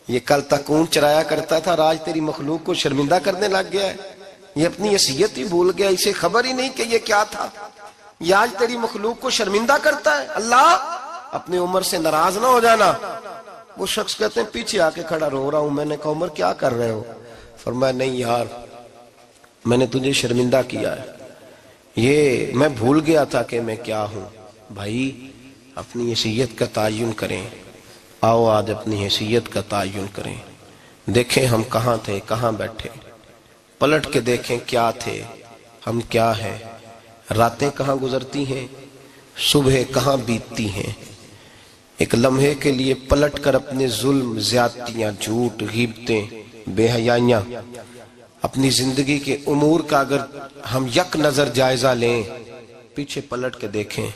یہ کل تک اونٹ چرایا کرتا تھا، آج تیری مخلوق کو شرمندہ کرنے لگ گیا ہے، یہ اپنی حیثیت ہی بھول گیا، اسے خبر ہی نہیں کہ یہ کیا تھا، یہ آج تیری مخلوق کو شرمندہ کرتا ہے، اللہ اپنے عمر سے ناراض نہ ہو جانا۔ وہ شخص کہتے ہیں پیچھے آ کے کھڑا رو رہا ہوں. میں نے کہا عمر کیا کر رہے ہو؟ فرمایا نہیں یار میں نے تجھے شرمندہ کیا ہے, یہ میں بھول گیا تھا کہ میں کیا ہوں. بھائی اپنی حیثیت کا تعین کریں, آؤ آج اپنی حیثیت کا تعین کریں. دیکھیں ہم کہاں تھے, کہاں بیٹھے, پلٹ کے دیکھیں کیا تھے, ہم کیا ہیں. راتیں کہاں گزرتی ہیں, صبح کہاں بیتتی ہیں. ایک لمحے کے لیے پلٹ کر اپنے ظلم, زیادتیاں, جھوٹ, غیبتیں, بے حیائیاں, اپنی زندگی کے امور کا اگر ہم یک نظر جائزہ لیں, پیچھے پلٹ کے دیکھیں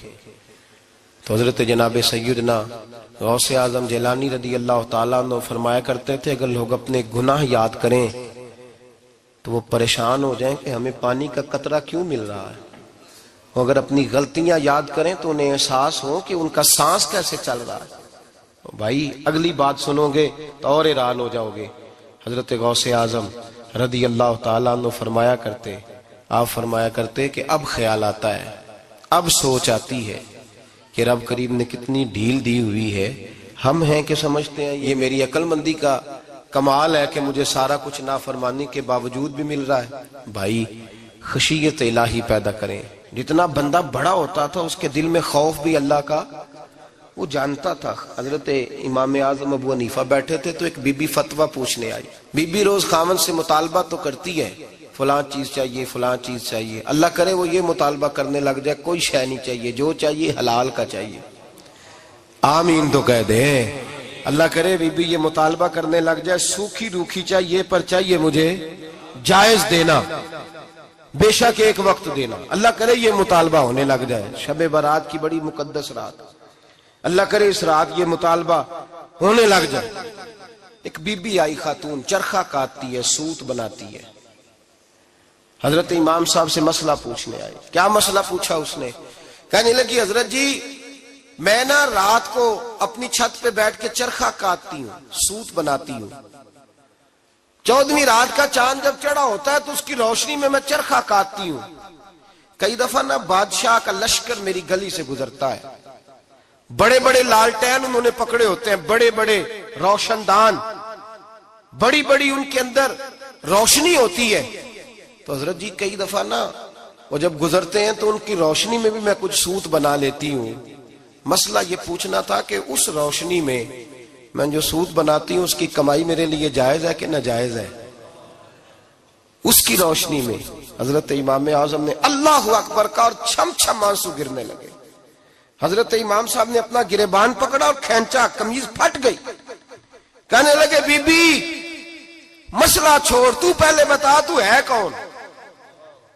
تو حضرت جناب سیدنا غوث اعظم جیلانی رضی اللہ تعالیٰ عنہ فرمایا کرتے تھے اگر لوگ اپنے گناہ یاد کریں تو وہ پریشان ہو جائیں کہ ہمیں پانی کا قطرہ کیوں مل رہا ہے. اگر اپنی غلطیاں یاد کریں تو انہیں احساس ہو کہ ان کا سانس کیسے چل رہا ہے. بھائی اگلی بات سنو گے تو اور حیران ہو جاؤ گے. حضرت غوث اعظم رضی اللہ تعالیٰ عنہ آپ فرمایا کرتے کہ اب خیال آتا ہے, اب سوچ آتی ہے کہ رب کریم نے کتنی ڈھیل دی ہوئی ہے. ہم ہیں کہ سمجھتے ہیں یہ میری عقل مندی کا کمال ہے کہ مجھے سارا کچھ نافرمانی کے باوجود بھی مل رہا ہے. بھائی خشیت الہی پیدا کریں. جتنا بندہ بڑا ہوتا تھا اس کے دل میں خوف بھی اللہ کا وہ جانتا تھا. حضرت امام اعظم ابو حنیفہ بیٹھے تھے تو ایک بی بی فتویٰ پوچھنے آئی. بی بی روز خاوند سے مطالبہ تو کرتی ہے, فلاں چیز چاہیے, فلاں چیز چاہیے. اللہ کرے وہ یہ مطالبہ کرنے لگ جائے کوئی شے نہیں چاہیے, جو چاہیے حلال کا چاہیے. آمین تو کہہ دے. اللہ کرے بی بی یہ مطالبہ کرنے لگ جائے سوکھی روکھی چاہیے پر چاہیے مجھے جائز دینا, بے شک ایک وقت دینا. اللہ کرے یہ مطالبہ ہونے لگ جائے. شب برات کی بڑی مقدس رات, اللہ کرے اس رات یہ مطالبہ ہونے لگ جائے. ایک بی بی آئی خاتون, چرخہ کاٹتی ہے, سوت بناتی ہے. حضرت امام صاحب سے مسئلہ پوچھنے آئی. کیا مسئلہ پوچھا اس نے؟ کہنے لگی حضرت جی میں نا رات کو اپنی چھت پہ بیٹھ کے چرخہ کاٹتی ہوں, سوت بناتی ہوں. 14ویں رات کا چاند جب چڑھا ہوتا ہے تو اس کی روشنی میں چرخہ کاٹتی ہوں. کئی دفعہ نا بادشاہ کا لشکر میری گلی سے گزرتا ہے, بڑے بڑے لالٹین انہوں نے پکڑے ہوتے ہیں, بڑے بڑے روشن دان, بڑی بڑی ان کے اندر روشنی ہوتی ہے. تو حضرت جی کئی دفعہ نا وہ جب گزرتے ہیں تو ان کی روشنی میں بھی میں کچھ سوت بنا لیتی ہوں. مسئلہ یہ پوچھنا تھا کہ اس روشنی میں جو سوت بناتی ہوں اس کی کمائی میرے لیے جائز ہے کہ ناجائز ہے؟ اس کی روشنی میں حضرت امام اعظم نے اللہ اکبر کا اور چھم چھم آنسو گرنے لگے. حضرت امام صاحب نے اپنا گریبان پکڑا اور کھینچا, قمیض پھٹ گئی. کہنے لگے بی بی مسئلہ چھوڑ, تو پہلے بتا تو ہے کون,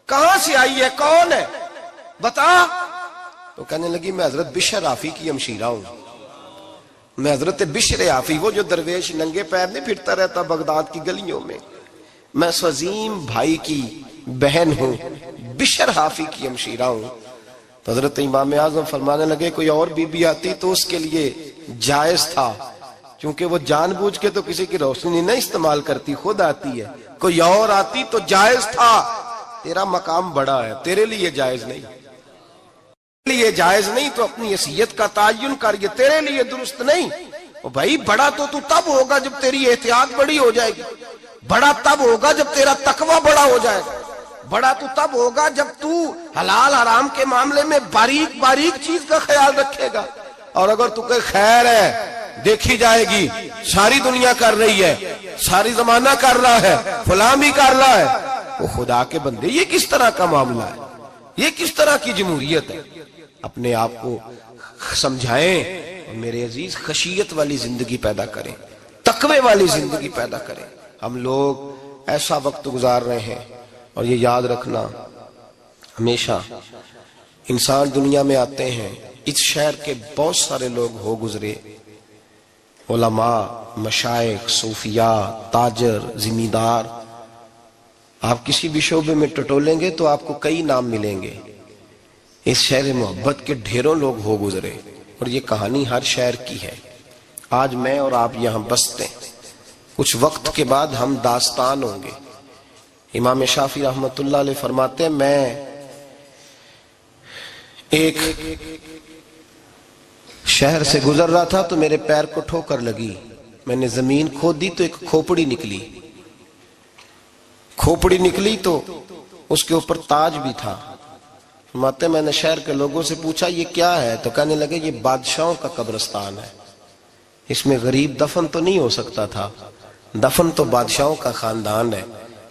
کہاں سے آئی ہے, کون ہے, بتا. تو کہنے لگی میں حضرت بشر حافی کی ہمشیرہ ہوں, میں حضرت بشر حافی, وہ جو درویش ننگے پیر نہیں پھرتا رہتا بغداد کی گلیوں میں, میں اس عظیم بھائی کی بہن ہوں, بشر حافی کی ہمشیرہ ہوں. تو حضرت امام اعظم فرمانے لگے کوئی اور بی بی آتی تو اس کے لیے جائز تھا, کیونکہ وہ جان بوجھ کے تو کسی کی روشنی نہیں استعمال کرتی, خود آتی ہے. کوئی اور آتی تو جائز تھا, تیرا مقام بڑا ہے, تیرے لیے جائز نہیں, تیرے لیے جائز نہیں. تو اپنی حیثیت کا تعین کر, یہ تیرے لیے درست نہیں. بھائی بڑا تو تب ہوگا جب تیری احتیاط بڑی ہو جائے گی, بڑا تب ہوگا جب تیرا تقوی بڑا ہو جائے گا, بڑا تو تب ہوگا جب تو حلال حرام کے معاملے میں باریک باریک چیز کا خیال رکھے گا. اور اگر تو کہ خیر ہے دیکھی جائے گی, ساری دنیا کر رہی ہے, ساری زمانہ کر رہا ہے, فلاں بھی کر رہا ہے, وہ خدا کے بندے یہ کس طرح کا معاملہ ہے, یہ کس طرح کی جمہوریت ہے؟ اپنے آپ کو سمجھائیں اور میرے عزیز خشیت والی زندگی پیدا کریں, تقوی والی زندگی پیدا کریں. ہم لوگ ایسا وقت گزار رہے ہیں, اور یہ یاد رکھنا ہمیشہ انسان دنیا میں آتے ہیں, اس شہر کے بہت سارے لوگ ہو گزرے, علماء, مشائخ, صوفیاء, تاجر, زمیندار. آپ کسی بھی شعبے میں ٹٹولیں گے تو آپ کو کئی نام ملیں گے. اس شہر محبت کے ڈھیروں لوگ ہو گزرے, اور یہ کہانی ہر شہر کی ہے. آج میں اور آپ یہاں بستے ہیں, کچھ وقت کے بعد ہم داستان ہوں گے. امام شافعی رحمت اللہ علیہ فرماتے ہیں میں ایک شہر سے گزر رہا تھا تو میرے پیر کو ٹھوکر لگی, میں نے زمین کھودی تو ایک کھوپڑی نکلی، کھوپڑی نکلی تو اس کے اوپر تاج بھی تھا۔ فرماتے میں نے شہر کے لوگوں سے پوچھا یہ کیا ہے؟ تو کہنے لگے یہ بادشاہوں کا قبرستان ہے، اس میں غریب دفن تو نہیں ہو سکتا تھا، دفن تو بادشاہوں کا خاندان ہے،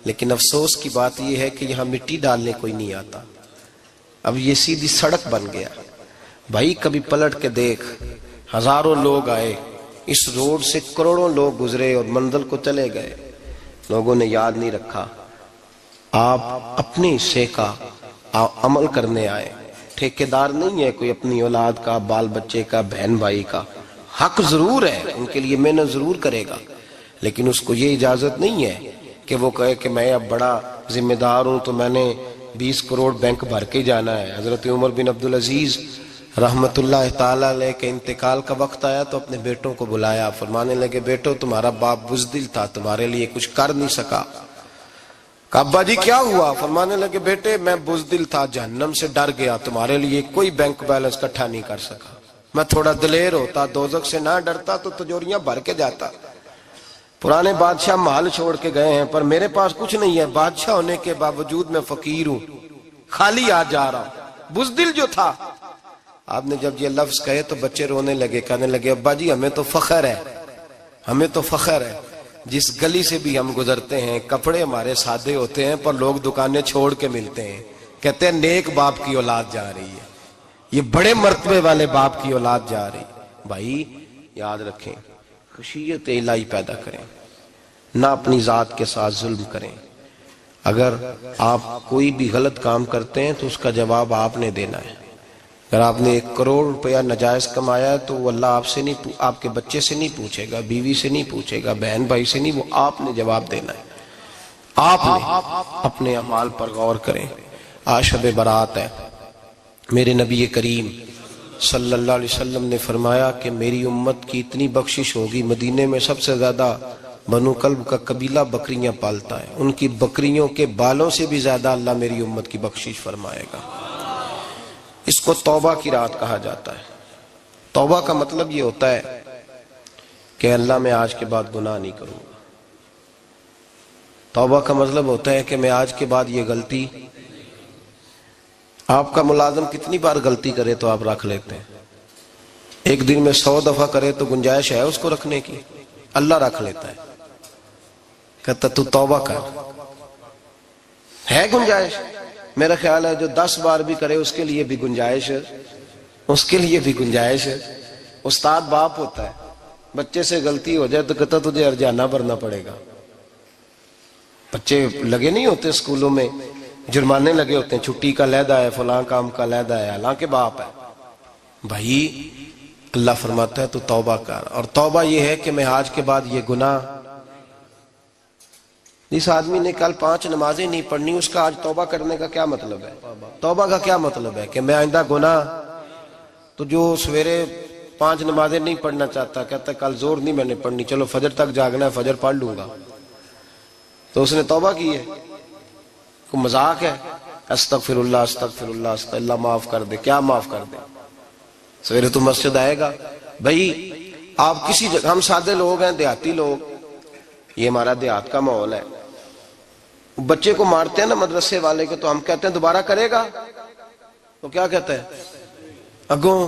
لیکن افسوس کی بات یہ ہے کہ یہاں مٹی ڈالنے کوئی نہیں آتا۔ اب یہ سیدھی سڑک بن گیا۔ بھائی کبھی پلٹ کے دیکھ، ہزاروں لوگ آئے، اس روڈ سے کروڑوں لوگ گزرے اور منزل کو چلے گئے، لوگوں نے یاد نہیں رکھا۔ آپ اپنے حصے کا عمل کرنے آئے، ٹھیکیدار نہیں ہے کوئی اپنی اولاد کا، بال بچے کا، بہن بھائی کا۔ حق ضرور ہے، ان کے لیے محنت ضرور کرے گا، لیکن اس کو یہ اجازت نہیں ہے کہ وہ کہے کہ میں اب بڑا ذمہ دار ہوں تو میں نے 20 کروڑ بینک بھر کے جانا ہے۔ حضرت عمر بن عبدالعزیز رحمت اللہ تعالیٰ علیہ کے انتقال کا وقت آیا تو اپنے بیٹوں کو بلایا، فرمانے لگے بیٹو تمہارا باپ بزدل تھا، تمہارے لیے کچھ کر نہیں سکا۔ کہا ابا جی کیا ہوا؟ فرمانے لگے بیٹے میں بزدل تھا، جہنم سے ڈر گیا، تمہارے لیے کوئی بینک بیلنس اکٹھا نہیں کر سکا۔ میں تھوڑا دلیر ہوتا، دوزخ سے نہ ڈرتا تو تجوریاں بھر کے جاتا۔ پرانے بادشاہ محل چھوڑ کے گئے ہیں، پر میرے پاس کچھ نہیں ہے، بادشاہ ہونے کے باوجود میں فقیر ہوں، خالی آ جا رہا ہوں، بزدل جو تھا۔ آپ نے جب یہ لفظ کہے تو بچے رونے لگے، کہنے لگے ابا جی ہمیں تو فخر ہے، ہمیں تو فخر ہے، جس گلی سے بھی ہم گزرتے ہیں کپڑے ہمارے سادے ہوتے ہیں پر لوگ دکانیں چھوڑ کے ملتے ہیں، کہتے ہیں نیک باپ کی اولاد جا رہی ہے، یہ بڑے مرتبے والے باپ کی اولاد جا رہی۔ بھائی یاد رکھیں، خشیت الہی پیدا کریں، نہ اپنی ذات کے ساتھ ظلم کریں۔ اگر آپ کوئی بھی غلط کام کرتے ہیں تو اس کا جواب آپ نے دینا ہے۔ اگر آپ نے 1 کروڑ روپیہ ناجائز کمایا ہے تو وہ اللہ آپ سے نہیں، آپ کے بچے سے نہیں پوچھے گا، بیوی سے نہیں پوچھے گا، بہن بھائی سے نہیں، وہ آپ نے جواب دینا ہے۔ آپ نے اپنے اعمال پر غور کریں۔ آج شب برات ہے، میرے نبی کریم صلی اللہ علیہ وسلم نے فرمایا کہ میری امت کی اتنی بخشش ہوگی، مدینے میں سب سے زیادہ بنو کلب کا قبیلہ بکریاں پالتا ہے، ان کی بکریوں کے بالوں سے بھی زیادہ اللہ میری امت کی بخشش فرمائے گا۔ اس کو توبہ کی رات کہا جاتا ہے۔ توبہ کا مطلب یہ ہوتا ہے کہ اللہ میں آج کے بعد گناہ نہیں کروں گا۔ توبہ کا مطلب ہوتا ہے کہ میں آج کے بعد یہ غلطی، آپ کا ملازم کتنی بار غلطی کرے تو آپ رکھ لیتے ہیں؟ ایک دن میں 100 دفعہ کرے تو گنجائش ہے اس کو رکھنے کی؟ اللہ رکھ لیتا ہے، کہتا تو توبہ کر، ہے گنجائش؟ میرا خیال ہے جو 10 بار بھی کرے اس کے لیے بھی گنجائش ہے، اس کے لیے بھی گنجائش ہے۔ استاد باپ ہوتا ہے، بچے سے غلطی ہو جائے تو کہتا تجھے ارجانہ بھرنا پڑے گا۔ بچے لگے نہیں ہوتے اسکولوں میں، جرمانے لگے ہوتے ہیں، چھٹی کا علیحدہ ہے، فلاں کام کا علیحدہ ہے، حالانکہ باپ ہے۔ بھائی اللہ فرماتا ہے تو توبہ کر، اور توبہ یہ ہے کہ میں آج کے بعد یہ گناہ، جس آدمی نے کل 5 نمازیں نہیں پڑھنی اس کا آج توبہ کرنے کا کیا مطلب ہے؟ توبہ کا کیا مطلب ہے کہ میں آئندہ گناہ، تو جو سویرے 5 نمازیں نہیں پڑھنا چاہتا، کہتا ہے کل زور نہیں میں نے پڑھنی، چلو فجر تک جاگنا ہے، فجر پڑھ لوں گا، تو اس نے توبہ کی ہے؟ کوئی مذاق ہے؟ استغفر اللہ استغفر اللہ استغفر اللہ، معاف کر دے، کیا معاف کر دے؟ سویرے تو مسجد آئے گا۔ بھائی آپ کسی جگہ، ہم سادے لوگ ہیں، دیہاتی لوگ، یہ ہمارا دیہات کا ماحول ہے، بچے کو مارتے ہیں نا مدرسے والے کو تو ہم کہتے ہیں دوبارہ کرے گا، تو کیا کہتے ہیں اگوں،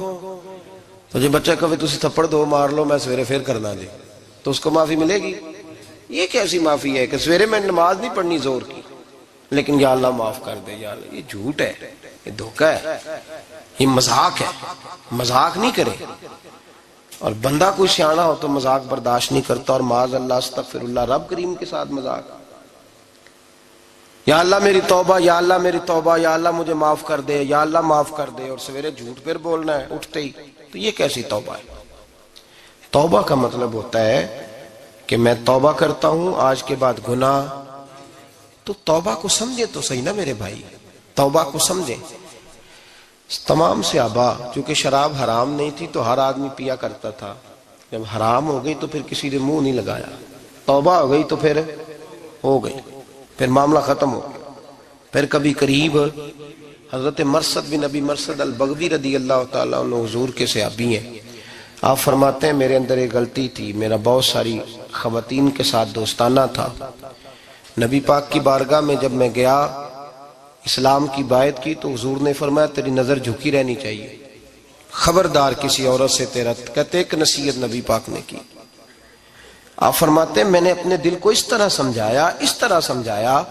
تو جو بچہ کہے تسی تھپڑ دو مار لو میں سویرے پھر کرنا جی، تو اس کو معافی ملے گی؟ یہ کیسی معافی ہے کہ سویرے میں نماز نہیں پڑھنی زور کی لیکن یا اللہ معاف کر دے؟ یا اللہ، یہ جھوٹ ہے، یہ دھوکہ ہے، یہ مذاق ہے، مذاق نہیں کرے۔ اور بندہ کوئی سیانا ہو تو مذاق برداشت نہیں کرتا، اور معاذ اللہ استغفر اللہ، رب کریم کے ساتھ مذاق۔ یا اللہ میری توبہ، یا اللہ میری توبہ، یا اللہ مجھے معاف کر دے، یا اللہ معاف کر دے، اور سویرے جھوٹ پھر بولنا ہے اٹھتے ہی، تو یہ کیسی توبہ ہے؟ توبہ کا مطلب ہوتا ہے کہ میں توبہ کرتا ہوں آج کے بعد گناہ، تو توبہ کو سمجھے تو صحیح نا میرے بھائی، توبہ کو سمجھیں۔ تمام صحابہ، چونکہ شراب حرام نہیں تھی تو ہر آدمی پیا کرتا تھا، جب حرام ہو گئی تو پھر کسی نے منہ نہیں لگایا، توبہ ہو گئی تو پھر ہو گئی، پھر معاملہ ختم ہو گیا۔ پھر کبھی قریب حضرت مرثد بن ابی مرثد البغوی رضی اللہ تعالیٰ عنہ، حضور کے صحابی ہیں، آپ فرماتے ہیں میرے اندر ایک غلطی تھی، میرا بہت ساری خواتین کے ساتھ دوستانہ تھا۔ نبی پاک کی بارگاہ میں جب میں گیا اسلام کی بائعت کی تو حضور نے فرمایا تیری نظر جھکی رہنی چاہیے، خبردار کسی عورت سے تیرا، کہتے ایک نصیحت نبی پاک نے کی۔ آپ فرماتے ہیں میں نے اپنے دل کو اس طرح سمجھایا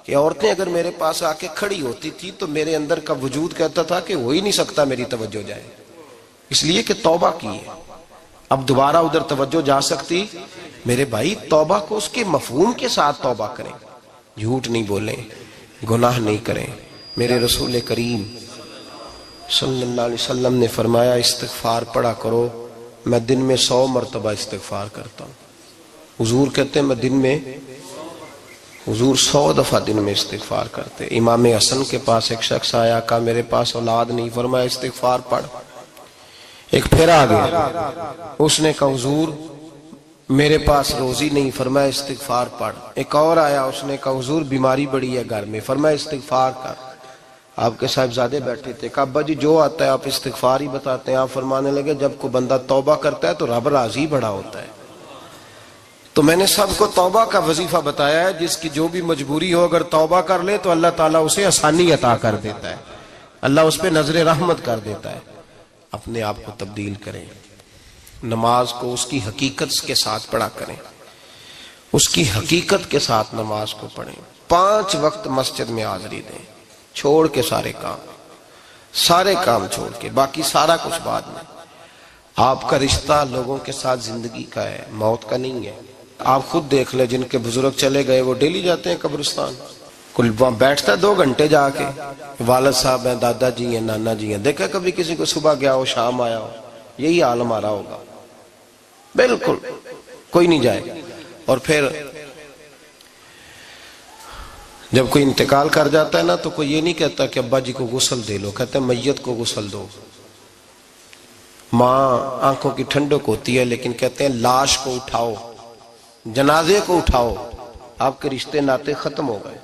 کہ عورتیں اگر میرے پاس آ کے کھڑی ہوتی تھی تو میرے اندر کا وجود کہتا تھا کہ ہو ہی نہیں سکتا میری توجہ جائے، اس لیے کہ توبہ کی ہے، اب دوبارہ ادھر توجہ جا سکتی۔ میرے بھائی توبہ کو اس کے مفہوم کے ساتھ توبہ کریں، جھوٹ نہیں بولیں، گناہ نہیں کریں۔ میرے رسول کریم صلی اللہ علیہ وسلم نے فرمایا استغفار پڑھا کرو، میں دن میں 100 مرتبہ استغفار کرتا ہوں۔ حضور کہتے ہیں میں دن میں، حضور 100 دفعہ دن میں استغفار کرتے۔ امام حسن کے پاس ایک شخص آیا، کہا میرے پاس اولاد نہیں، فرمایا استغفار پڑھ۔ ایک پھر آ گیا، اس نے کہا حضور میرے پاس روزی نہیں، فرمایا استغفار پڑھ۔ ایک اور آیا، اس نے کہا حضور بیماری بڑی ہے گھر میں، فرمایا استغفار کر۔ آپ کے صاحبزادے بیٹھے تھے، کہا ابا جی جو آتا ہے آپ استغفار ہی بتاتے ہیں۔ آپ فرمانے لگے جب کوئی بندہ توبہ کرتا ہے تو رب راضی بڑا ہوتا ہے۔ تو میں نے سب کو توبہ کا وظیفہ بتایا ہے، جس کی جو بھی مجبوری ہو اگر توبہ کر لے تو اللہ تعالیٰ اسے آسانی عطا کر دیتا ہے، اللہ اس پہ نظر رحمت کر دیتا ہے۔ اپنے آپ کو تبدیل کریں، نماز کو اس کی حقیقت کے ساتھ پڑھا کریں، اس کی حقیقت کے ساتھ نماز کو پڑھیں۔ 5 وقت مسجد میں حاضری دیں، چھوڑ کے سارے کام چھوڑ کے، باقی سارا کچھ بعد میں۔ آپ کا رشتہ لوگوں کے ساتھ زندگی کا ہے، موت کا نہیں ہے۔ آپ خود دیکھ لیں، جن کے بزرگ چلے گئے وہ ڈیلی جاتے ہیں قبرستان، کل وہاں بیٹھتا ہے 2 گھنٹے جا کے، والد صاحب ہیں، دادا جی ہیں، نانا جی ہیں، دیکھا کبھی کسی کو صبح گیا ہو شام آیا ہو؟ یہی حال ہمارا ہوگا، بالکل کوئی نہیں جائے گا۔ اور پھر جب کوئی انتقال کر جاتا ہے نا تو کوئی یہ نہیں کہتا کہ ابا جی کو غسل دے لو، کہتے ہیں میت کو غسل دو۔ ماں آنکھوں کی ٹھنڈک ہوتی ہے لیکن کہتے ہیں لاش کو اٹھاؤ، جنازے کو اٹھاؤ۔ آپ کے رشتے ناطے ختم ہو گئے۔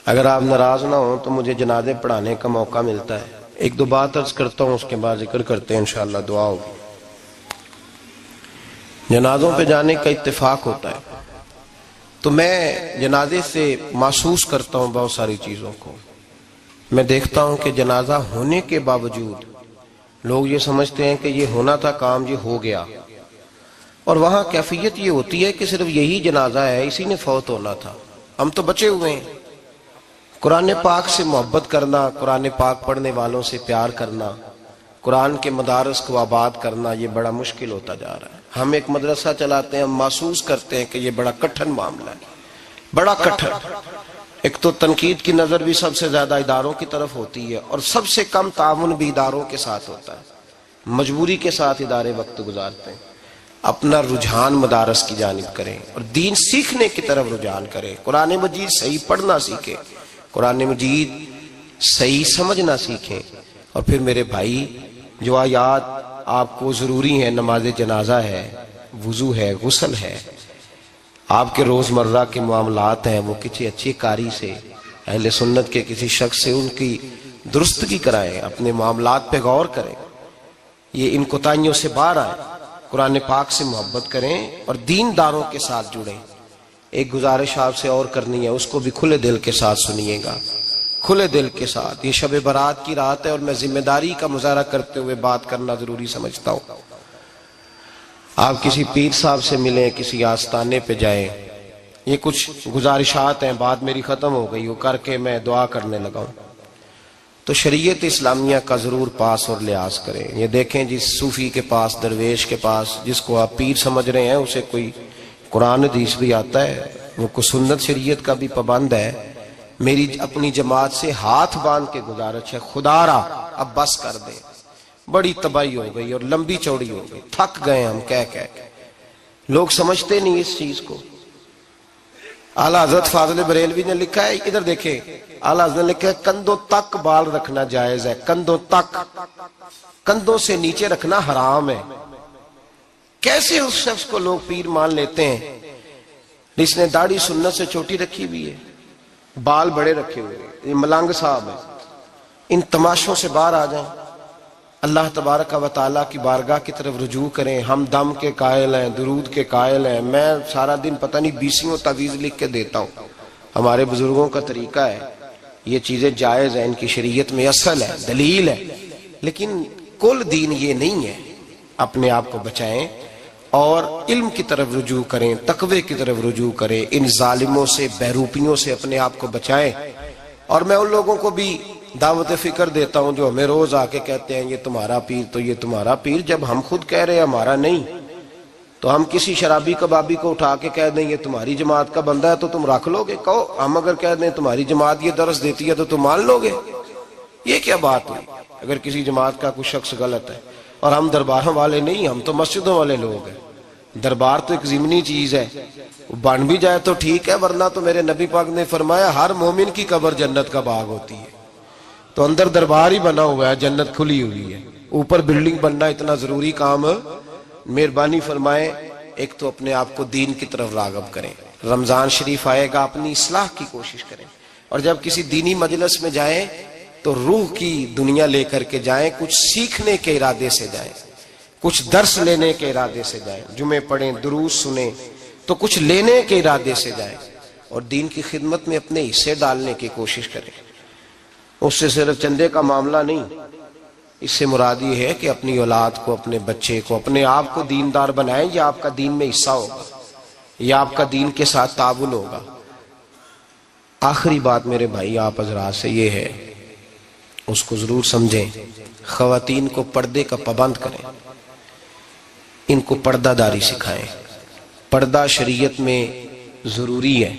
اگر آپ ناراض نہ ہوں تو مجھے جنازے پڑھانے کا موقع ملتا ہے، 1-2 بات عرض کرتا ہوں، اس کے بعد ذکر کرتے ہیں، انشاءاللہ دعا ہوگی۔ جنازوں پہ جانے کا اتفاق ہوتا ہے تو میں جنازے سے محسوس کرتا ہوں بہت ساری چیزوں کو۔ میں دیکھتا ہوں کہ جنازہ ہونے کے باوجود لوگ یہ سمجھتے ہیں کہ یہ ہونا تھا کام، یہ ہو گیا، اور وہاں کیفیت یہ ہوتی ہے کہ صرف یہی جنازہ ہے، اسی نے فوت ہونا تھا، ہم تو بچے ہوئے ہیں۔ قرآن پاک سے محبت کرنا، قرآن پاک پڑھنے والوں سے پیار کرنا، قرآن کے مدارس کو آباد کرنا، یہ بڑا مشکل ہوتا جا رہا ہے۔ ہم ایک مدرسہ چلاتے ہیں، ہم محسوس کرتے ہیں کہ یہ بڑا کٹھن معاملہ ہے، بڑا کٹھن۔ ایک تو تنقید کی نظر بھی سب سے زیادہ اداروں کی طرف ہوتی ہے، اور سب سے کم تعاون بھی اداروں کے ساتھ ہوتا ہے، مجبوری کے ساتھ ادارے وقت گزارتے ہیں۔ اپنا رجحان مدارس کی جانب کریں اور دین سیکھنے کی طرف رجحان کریں، قرآن مجید صحیح پڑھنا سیکھیں، قرآن مجید صحیح سمجھنا سیکھیں۔ اور پھر میرے بھائی جو آیات آپ کو ضروری ہیں، نماز جنازہ ہے، وضو ہے، غسل ہے، آپ کے روزمرہ کے معاملات ہیں، وہ کسی اچھی قاری سے، اہل سنت کے کسی شخص سے ان کی درستگی کرائیں، اپنے معاملات پہ غور کریں، یہ ان کوتاہیوں سے باہر آئیں، قرآن پاک سے محبت کریں اور دینداروں کے ساتھ جڑیں۔ ایک گزارش آپ سے اور کرنی ہے، اس کو بھی کھلے دل کے ساتھ سنیے گا، کھلے دل کے ساتھ۔ یہ شب برات کی رات ہے اور میں ذمہ داری کا مظاہرہ کرتے ہوئے بات کرنا ضروری سمجھتا ہوں۔ آپ کسی پیر صاحب سے ملیں، کسی آستانے پہ جائیں، یہ کچھ گزارشات ہیں، بات میری ختم ہو گئی، وہ کر کے میں دعا کرنے لگا ہوں۔ تو شریعت اسلامیہ کا ضرور پاس اور لحاظ کریں۔ یہ دیکھیں جس صوفی کے پاس، درویش کے پاس، جس کو آپ پیر سمجھ رہے ہیں، اسے کوئی قرآن حدیث بھی آتا ہے، وہ کوئی سنت شریعت کا بھی پابند ہے۔ میری اپنی جماعت سے ہاتھ باندھ کے گزارش ہے، خدا را اب بس کر دیں، بڑی تباہی ہو گئی اور لمبی چوڑی ہو گئی، تھک گئے ہم کہہ کے۔ لوگ سمجھتے نہیں اس چیز کو۔ اعلیٰ حضرت فاضل بریلوی نے لکھا ہے، ادھر دیکھیں، اعلیٰ حضرت نے لکھا ہے کندھوں تک بال رکھنا جائز ہے، کندھوں تک، کندھوں سے نیچے رکھنا حرام ہے۔ کیسے اس شخص کو لوگ پیر مان لیتے ہیں جس نے داڑھی سنت سے چھوٹی رکھی ہوئی ہے، بال بڑے رکھے ہوئے ہیں، یہ ملنگ صاحب ہے۔ ان تماشوں سے باہر آ جائیں، اللہ تبارک و تعالیٰ کی بارگاہ کی طرف رجوع کریں. ہم دم کے قائل ہیں, درود کے قائل ہیں. میں سارا دن پتہ نہیں 20 تعویذ لکھ کے دیتا ہوں. ہمارے بزرگوں کا طریقہ ہے, یہ چیزیں جائز ہیں, ان کی شریعت میں اصل ہے, دلیل ہے, لیکن کل دین یہ نہیں ہے. اپنے آپ کو بچائیں اور علم کی طرف رجوع کریں, تقوی کی طرف رجوع کریں. ان ظالموں سے, بہروپیوں سے اپنے آپ کو بچائیں. اور میں ان لوگوں کو بھی دعوت فکر دیتا ہوں جو ہمیں روز آ کے کہتے ہیں یہ تمہارا پیر تو یہ تمہارا پیر. جب ہم خود کہہ رہے ہیں ہمارا نہیں, تو ہم کسی شرابی کبابی کو اٹھا کے کہہ دیں یہ تمہاری جماعت کا بندہ ہے تو تم رکھ لو گے؟ کہو ہم اگر کہہ دیں تمہاری جماعت یہ درس دیتی ہے تو تم مان لو گے؟ یہ کیا بات ہوئی؟ اگر کسی جماعت کا کوئی شخص غلط ہے, اور ہم درباروں والے نہیں, ہم تو مسجدوں والے لوگ ہیں. دربار تو ایک ضمنی چیز ہے, بن بھی جائے تو ٹھیک ہے, ورنہ تو میرے نبی پاک نے فرمایا ہر مومن کی قبر جنت کا باغ ہوتی ہے. تو اندر دربار ہی بنا ہوا ہے, جنت کھلی ہوئی ہے. اوپر بلڈنگ بننا اتنا ضروری کام, مہربانی فرمائیں ایک تو اپنے آپ کو دین کی طرف راغب کریں. رمضان شریف آئے گا, اپنی اصلاح کی کوشش کریں. اور جب کسی دینی مجلس میں جائیں تو روح کی دنیا لے کر کے جائیں, کچھ سیکھنے کے ارادے سے جائیں, کچھ درس لینے کے ارادے سے جائیں. جمعے پڑھیں, دروس سنیں, تو کچھ لینے کے ارادے سے جائیں. اور دین کی خدمت میں اپنے حصے ڈالنے کی کوشش کریں. اس سے صرف چندے کا معاملہ نہیں, اس سے مراد یہ ہے کہ اپنی اولاد کو, اپنے بچے کو, اپنے آپ کو دیندار بنائیں. یہ آپ کا دین میں حصہ ہوگا, یہ آپ کا دین کے ساتھ تعاون ہوگا. آخری بات میرے بھائی آپ حضرات سے یہ ہے, اس کو ضرور سمجھیں. خواتین کو پردے کا پابند کریں, ان کو پردہ داری سکھائیں. پردہ شریعت میں ضروری ہے,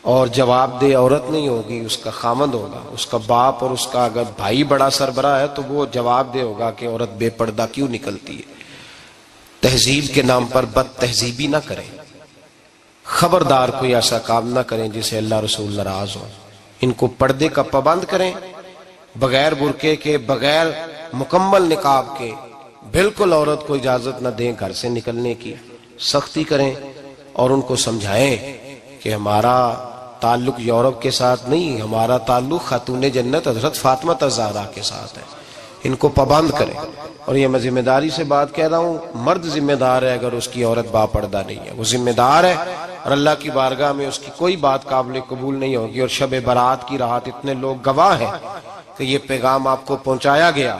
اور جواب دہ عورت نہیں ہوگی, اس کا خامند ہوگا. اس کا باپ اور اس کا اگر بھائی بڑا سربراہ ہے تو وہ جواب دہ ہوگا کہ عورت بے پردہ کیوں نکلتی ہے. تہذیب کے نام پر بد تہذیبی نہ کریں. خبردار کوئی ایسا کام نہ کریں جس سے اللہ رسول ناراض ہو. ان کو پردے کا پابند کریں, بغیر برقعے کے, بغیر مکمل نقاب کے. بالکل عورت کو اجازت نہ دیں گھر سے نکلنے کی, سختی کریں. اور ان کو سمجھائیں کہ ہمارا تعلق یورپ کے ساتھ نہیں, ہمارا تعلق خاتون جنت حضرت فاطمہ الزہرا کے ساتھ ہے. ان کو پابند کریں. اور یہ میں ذمہ داری سے بات کہہ رہا ہوں, مرد ذمہ دار ہے اگر اس کی عورت باپردہ نہیں ہے, وہ ذمہ دار ہے, اور اللہ کی بارگاہ میں اس کی کوئی بات قابل قبول نہیں ہوگی. اور شب برات کی رات اتنے لوگ گواہ ہیں کہ یہ پیغام آپ کو پہنچایا گیا,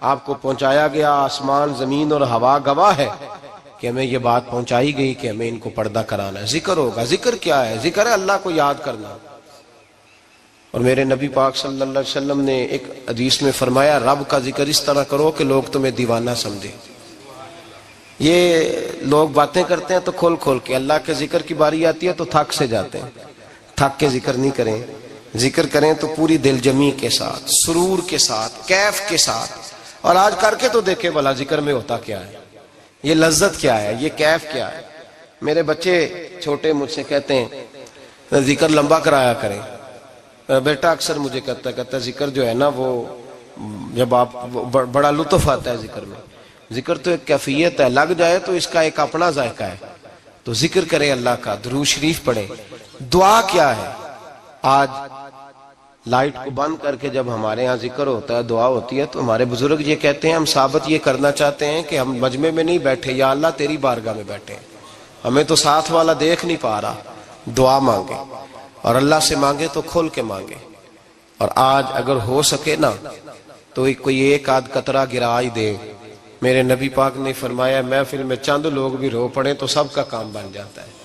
آپ کو پہنچایا گیا. آسمان, زمین اور ہوا گواہ ہے کہ ہمیں یہ بات پہنچائی گئی کہ ہمیں ان کو پردہ کرانا ہے. ذکر ہوگا. ذکر کیا ہے؟ ذکر ہے اللہ کو یاد کرنا. اور میرے نبی پاک صلی اللہ علیہ وسلم نے ایک حدیث میں فرمایا رب کا ذکر اس طرح کرو کہ لوگ تمہیں دیوانہ سمجھیں. یہ لوگ باتیں کرتے ہیں تو کھول کھول کے, اللہ کے ذکر کی باری آتی ہے تو تھک سے جاتے ہیں. تھک کے ذکر نہیں کریں. ذکر کریں تو پوری دل جمی کے ساتھ, سرور کے ساتھ, کیف کے ساتھ. اور آج کر کے تو دیکھیں بھلا ذکر میں ہوتا کیا ہے, یہ لذت کیا ہے, یہ کیف کیا ہے. میرے بچے چھوٹے مجھ سے کہتے ہیں ذکر لمبا کرایا کریں. بیٹا اکثر مجھے کہتا ہے ذکر جو ہے نا وہ جب آپ بڑا لطف آتا ہے ذکر میں. ذکر تو ایک کیفیت ہے, لگ جائے تو اس کا ایک اپنا ذائقہ ہے. تو ذکر کریں اللہ کا, درود شریف پڑھیں. دعا کیا ہے؟ آج لائٹ کو بند کر کے جب ہمارے ہاں ذکر ہوتا ہے, دعا ہوتی ہے, تو ہمارے بزرگ یہ کہتے ہیں ہم ثابت یہ کرنا چاہتے ہیں کہ ہم مجمع میں نہیں بیٹھے, یا اللہ تیری بارگاہ میں بیٹھے ہیں. ہمیں تو ساتھ والا دیکھ نہیں پا رہا. دعا مانگے, اور اللہ سے مانگے تو کھول کے مانگے. اور آج اگر ہو سکے نا تو کوئی ایک آدھ قطرہ گرا ہی دے. میرے نبی پاک نے فرمایا محفل میں چند لوگ بھی رو پڑے تو سب کا کام بن جاتا ہے.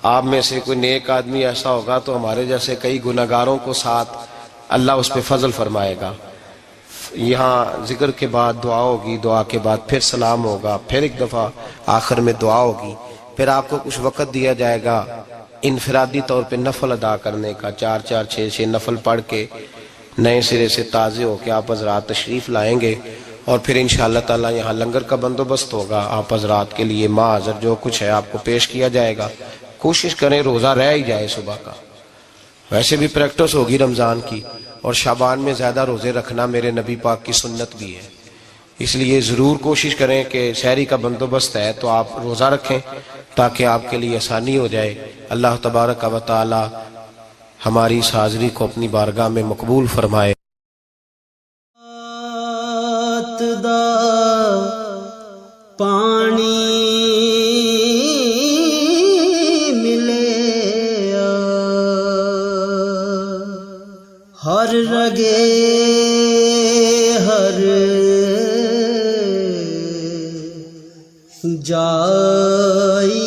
آپ میں سے کوئی نیک آدمی ایسا ہوگا تو ہمارے جیسے کئی گناہگاروں کو ساتھ اللہ اس پہ فضل فرمائے گا. یہاں ذکر کے بعد دعا ہوگی, دعا کے بعد پھر سلام ہوگا, پھر ایک دفعہ آخر میں دعا ہوگی. پھر آپ کو کچھ وقت دیا جائے گا انفرادی طور پہ نفل ادا کرنے کا. 4 6 نفل پڑھ کے نئے سرے سے تازے ہو کے آپ حضرات تشریف لائیں گے. اور پھر انشاءاللہ تعالی یہاں لنگر کا بندوبست ہوگا. آپ حضرات کے لیے معذر جو کچھ ہے آپ کو پیش کیا جائے گا. کوشش کریں روزہ رہ ہی جائے صبح کا. ویسے بھی پریکٹس ہوگی رمضان کی, اور شعبان میں زیادہ روزے رکھنا میرے نبی پاک کی سنت بھی ہے. اس لیے ضرور کوشش کریں کہ سحری کا بندوبست ہے تو آپ روزہ رکھیں تاکہ آپ کے لیے آسانی ہو جائے. اللہ تبارک و تعالی ہماری اس حاضری کو اپنی بارگاہ میں مقبول فرمائے. پانی ملے ہر رگے ہر جائی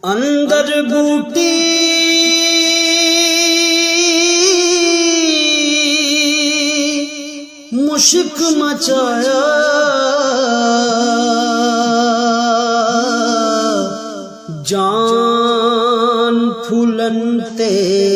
اندر بوٹی مشک مچایا جان پھولن تے